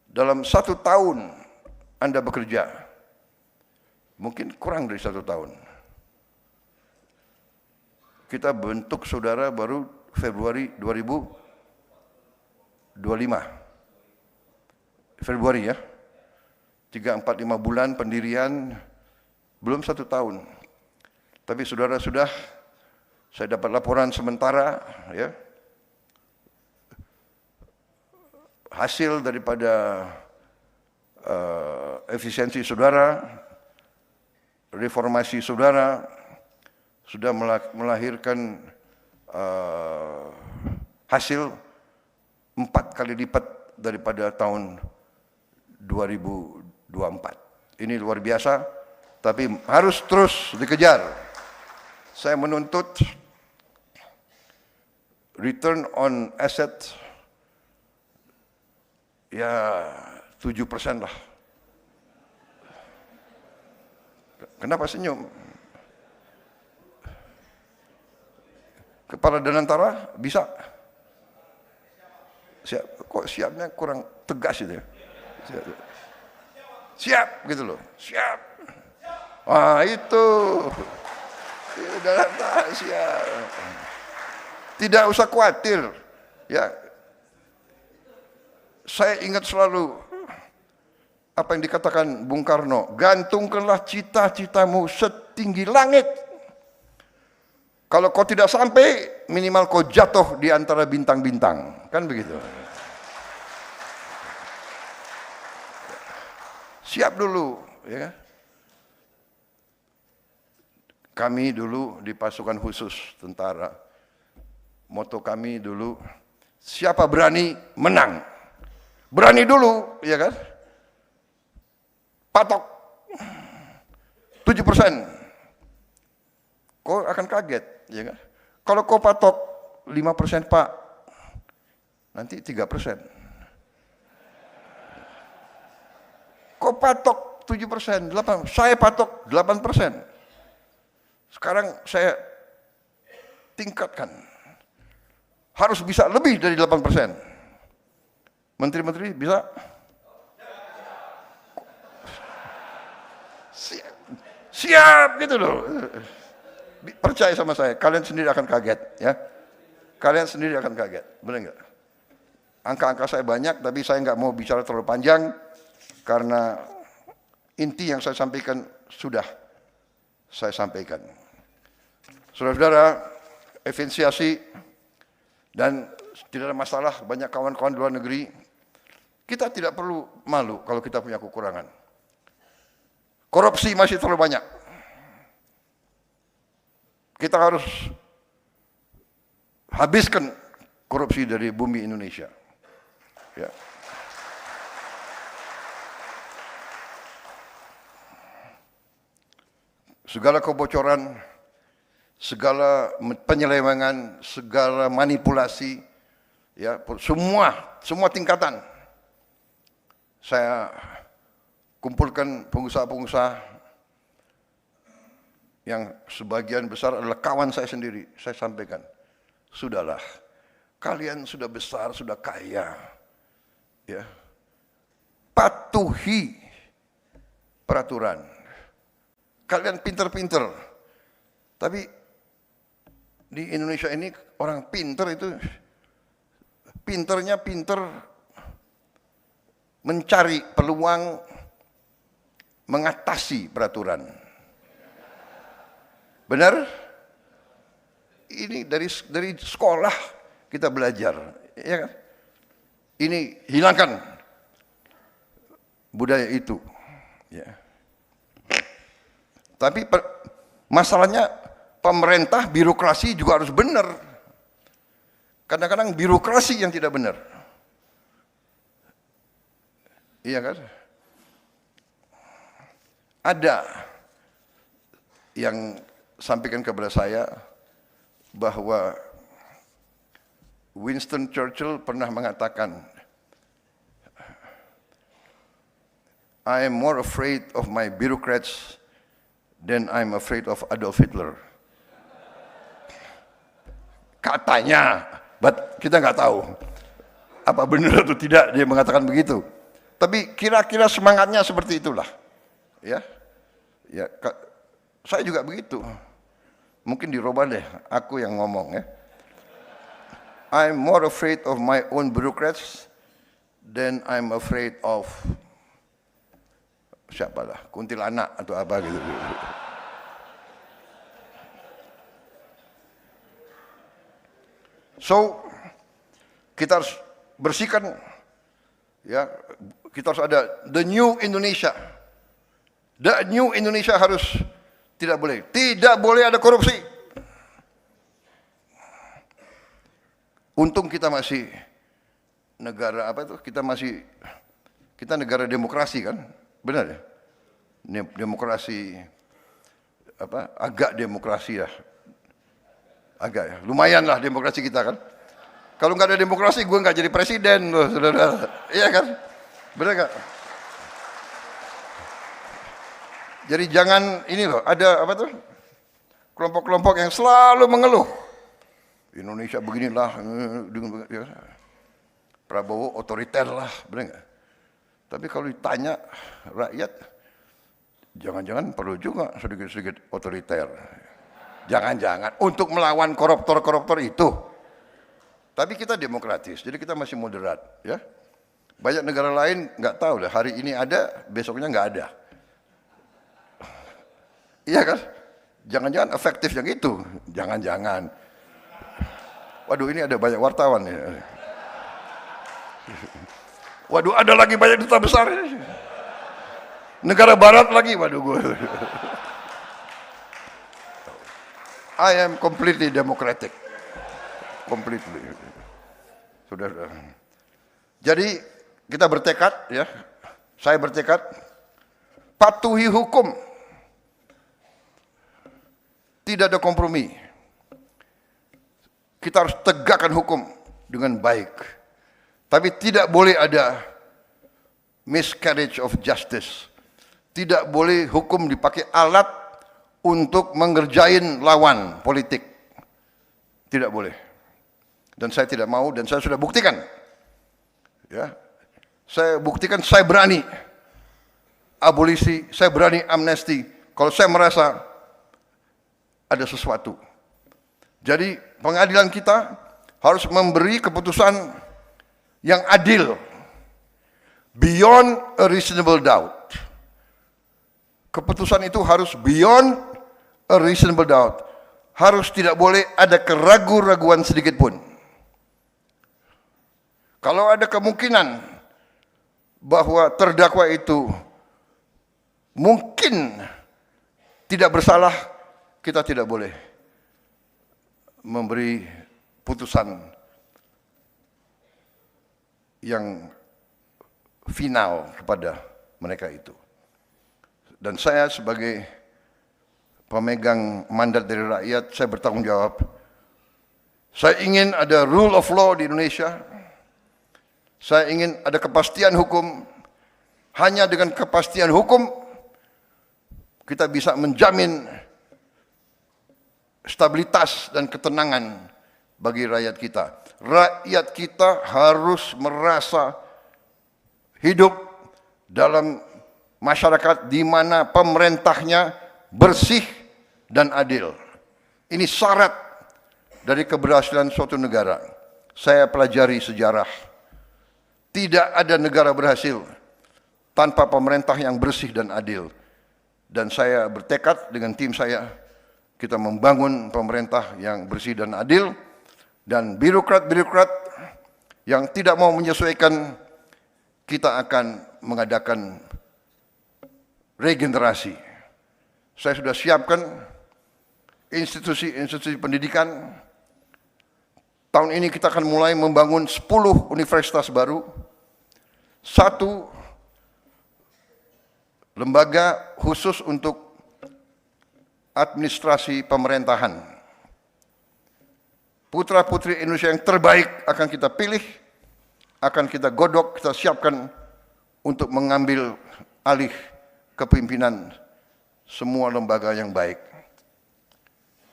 S4: dalam 1 tahun Anda bekerja, mungkin kurang dari 1 tahun. Kita bentuk saudara baru Februari 2025. Februari ya, 3-4-5 bulan pendirian, belum 1 tahun. Tapi saudara sudah, saya dapat laporan sementara, ya, hasil daripada efisiensi saudara, reformasi saudara, sudah melahirkan hasil 4 kali lipat daripada tahun 2024. Ini luar biasa, tapi harus terus dikejar. Saya menuntut return on asset ya 7% lah. Kenapa senyum? Kepala Danantara bisa? Siap. Kok siapnya kurang tegas itu ya? Siap gitu loh. Siap. Wah itu. Danantara siap. Tidak usah khawatir. Ya. Saya ingat selalu apa yang dikatakan Bung Karno, gantungkanlah cita-citamu setinggi langit. Kalau kau tidak sampai, minimal kau jatuh di antara bintang-bintang. Kan begitu. Siap dulu. Ya. Kami dulu di pasukan khusus tentara, moto kami dulu, siapa berani menang. Berani dulu, ya kan? Patok 7%. Kau akan kaget, ya kan? Kalau kau patok 5% Pak, nanti 3%. Kau patok 7%, 8%, saya patok 8%. Sekarang saya tingkatkan. Harus bisa lebih dari 8%. Menteri-menteri bisa? Siap gitu loh. Percaya sama saya, kalian sendiri akan kaget ya. Kalian sendiri akan kaget, benar nggak? Angka-angka saya banyak, tapi saya nggak mau bicara terlalu panjang karena inti yang saya sampaikan sudah saya sampaikan. Saudara-saudara, esensiasi dan tidak ada masalah banyak kawan-kawan di luar negeri. Kita tidak perlu malu kalau kita punya kekurangan. Korupsi masih terlalu banyak. Kita harus habiskan korupsi dari bumi Indonesia. Ya. Segala kebocoran, segala penyelewengan, segala manipulasi, ya semua tingkatan. Saya kumpulkan pengusaha-pengusaha yang sebagian besar adalah kawan saya sendiri. Saya sampaikan, sudahlah, kalian sudah besar, sudah kaya, ya, patuhi peraturan. Kalian pinter-pinter, tapi di Indonesia ini orang pinter itu pinternya pinter mencari peluang mengatasi peraturan. Benar? Ini dari sekolah kita belajar, ya kan? Ini hilangkan budaya itu, ya. Tapi masalahnya pemerintah birokrasi juga harus benar. Kadang-kadang birokrasi yang tidak benar. Iya kan? Ada yang sampaikan kepada saya bahwa Winston Churchill pernah mengatakan, I am more afraid of my bureaucrats than I'm afraid of Adolf Hitler. Katanya, but kita nggak tahu apa benar atau tidak dia mengatakan begitu. Tapi kira-kira semangatnya seperti itulah, ya. Ya, saya juga begitu. Mungkin dirubah deh, aku yang ngomong ya. I'm more afraid of my own bureaucrats than I'm afraid of siapalah, kuntilanak atau apa gitu. So, kita harus bersihkan, ya, kita harus ada the new Indonesia. The new Indonesia harus tidak boleh ada korupsi. Untung kita masih negara apa itu? Kita negara demokrasi kan? Benar ya? Demokrasi apa? Agak demokrasi ya. Agak ya. Lumayan lah demokrasi kita kan. Kalau nggak ada demokrasi, gue nggak jadi presiden loh, saudara. Iya kan? Benar nggak? Jadi jangan ini loh, ada apa tuh? Kelompok-kelompok yang selalu mengeluh. Indonesia beginilah, ya. Prabowo otoriter lah, benar nggak? Tapi kalau ditanya rakyat, jangan-jangan perlu juga sedikit-sedikit otoriter. Jangan-jangan untuk melawan koruptor-koruptor itu. Tapi kita demokratis, jadi kita masih moderat, ya. Banyak negara lain nggak tahu lah, hari ini ada, besoknya nggak ada. Iya kan? Jangan-jangan efektif yang itu, jangan-jangan. Waduh, ini ada banyak wartawan ya. Waduh, ada lagi banyak duta besar. Negara barat lagi, waduh gue. I am completely democratic. Completely. Sudah. Jadi kita bertekad ya. Saya bertekad patuhi hukum. Tidak ada kompromi. Kita harus tegakkan hukum dengan baik. Tapi tidak boleh ada miscarriage of justice. Tidak boleh hukum dipakai alat untuk mengerjain lawan politik. Tidak boleh. Dan saya tidak mau, dan saya sudah buktikan. Ya, saya buktikan, saya berani abolisi, saya berani amnesti. Kalau saya merasa ada sesuatu. Jadi pengadilan kita harus memberi keputusan yang adil, beyond a reasonable doubt. Keputusan itu harus beyond a reasonable doubt. Harus tidak boleh ada keraguan-raguan sedikit pun. Kalau ada kemungkinan bahwa terdakwa itu mungkin tidak bersalah, kita tidak boleh memberi putusan yang final kepada mereka itu. Dan saya sebagai pemegang mandat dari rakyat, saya bertanggung jawab. Saya ingin ada rule of law di Indonesia. Saya ingin ada kepastian hukum. Hanya dengan kepastian hukum kita bisa menjamin stabilitas dan ketenangan bagi rakyat kita. Rakyat kita harus merasa hidup dalam masyarakat di mana pemerintahnya bersih dan adil. Ini syarat dari keberhasilan suatu negara. Saya pelajari sejarah. Tidak ada negara berhasil tanpa pemerintah yang bersih dan adil. Dan saya bertekad dengan tim saya, kita membangun pemerintah yang bersih dan adil. Dan birokrat-birokrat yang tidak mau menyesuaikan, kita akan mengadakan regenerasi. Saya sudah siapkan institusi-institusi pendidikan. Tahun ini kita akan mulai membangun 10 universitas baru, 1 lembaga khusus untuk administrasi pemerintahan. Putra-putri Indonesia yang terbaik akan kita pilih, akan kita godok, kita siapkan untuk mengambil alih kepemimpinan semua lembaga yang baik.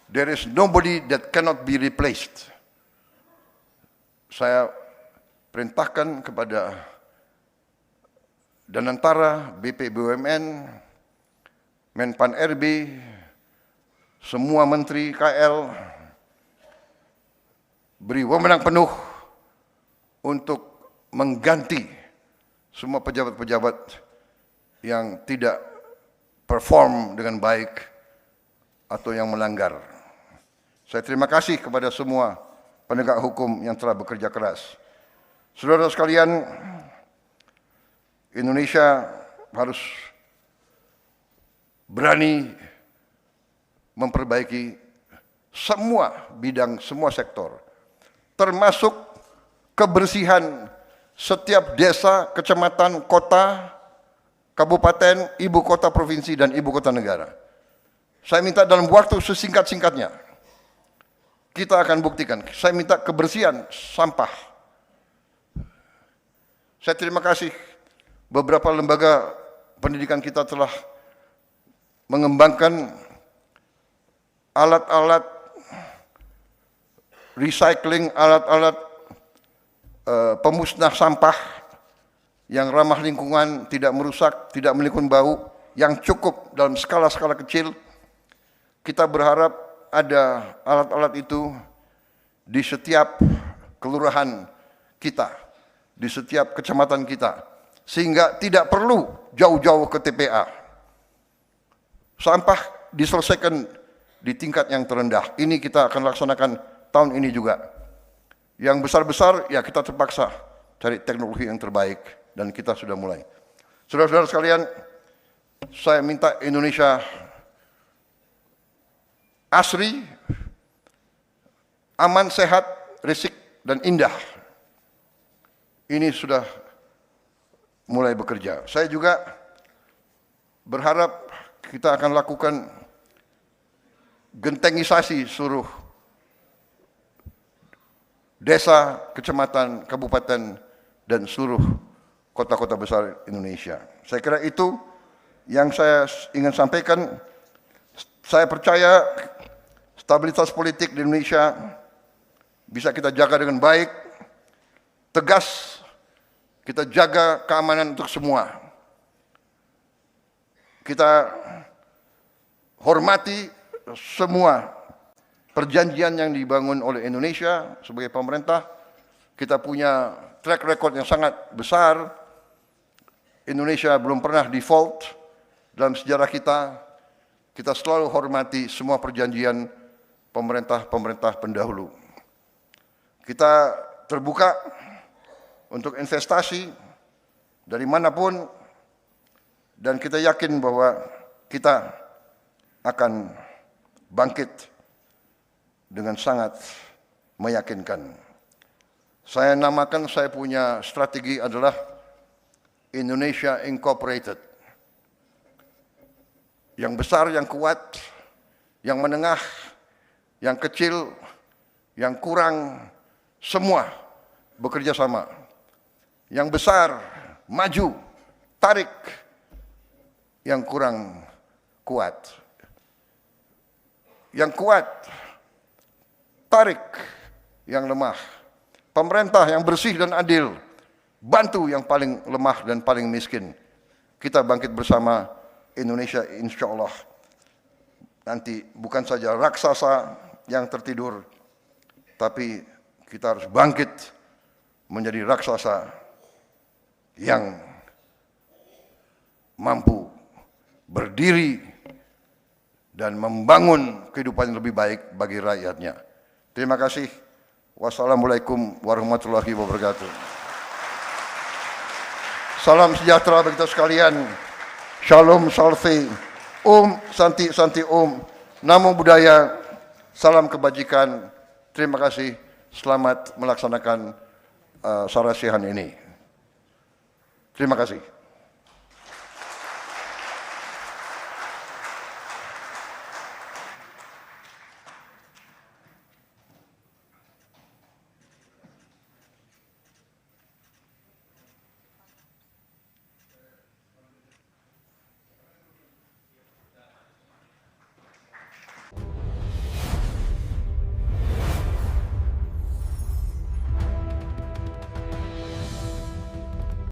S4: There is nobody that cannot be replaced. Saya perintahkan kepada Danantara, BP BUMN, Menpan RB, semua menteri KL, beri wewenang penuh untuk mengganti semua pejabat-pejabat yang tidak perform dengan baik atau yang melanggar. Saya terima kasih kepada semua penegak hukum yang telah bekerja keras. Saudara sekalian, Indonesia harus berani memperbaiki semua bidang, semua sektor, termasuk kebersihan setiap desa, kecamatan, kota, kabupaten, ibu kota provinsi, dan ibu kota negara. Saya minta dalam waktu sesingkat-singkatnya, kita akan buktikan. Saya minta kebersihan sampah. Saya terima kasih beberapa lembaga pendidikan kita telah mengembangkan alat-alat recycling, alat-alat pemusnah sampah yang ramah lingkungan, tidak merusak, tidak menimbulkan bau, yang cukup dalam skala-skala kecil. Kita berharap ada alat-alat itu di setiap kelurahan kita, di setiap kecamatan kita, sehingga tidak perlu jauh-jauh ke TPA. Sampah diselesaikan di tingkat yang terendah. Ini kita akan laksanakan tahun ini juga. Yang besar-besar, ya kita terpaksa cari teknologi yang terbaik, dan kita sudah mulai. Saudara-saudara sekalian, saya minta Indonesia asri, aman, sehat, resik, dan indah. Ini sudah mulai bekerja. Saya juga berharap kita akan lakukan gentengisasi seluruh desa, kecamatan, kabupaten, dan seluruh kota-kota besar Indonesia. Saya kira itu yang saya ingin sampaikan. Saya percaya stabilitas politik di Indonesia bisa kita jaga dengan baik, tegas, kita jaga keamanan untuk semua. Kita hormati semua perjanjian yang dibangun oleh Indonesia sebagai pemerintah. Kita punya track record yang sangat besar. Indonesia belum pernah default dalam sejarah kita. Kita selalu hormati semua perjanjian pemerintah-pemerintah pendahulu. Kita terbuka untuk investasi dari manapun, dan kita yakin bahwa kita akan bangkit dengan sangat meyakinkan. Saya namakan, saya punya strategi adalah Indonesia Incorporated. Yang besar, yang kuat, yang menengah, yang kecil, yang kurang, semua bekerja sama. Yang besar, maju, tarik. Yang kurang, kuat. Yang kuat, tarik. Yang lemah. Pemerintah yang bersih dan adil, bantu yang paling lemah dan paling miskin. Kita bangkit bersama. Indonesia insya Allah nanti bukan saja raksasa yang tertidur, tapi kita harus bangkit menjadi raksasa yang mampu berdiri dan membangun kehidupan yang lebih baik bagi rakyatnya. Terima kasih. Wassalamualaikum warahmatullahi wabarakatuh. Salam sejahtera bagi kita sekalian. Shalom Salve, Santi Santi Namo Buddhaya, salam kebajikan. Terima kasih, selamat melaksanakan sarasihan ini. Terima kasih.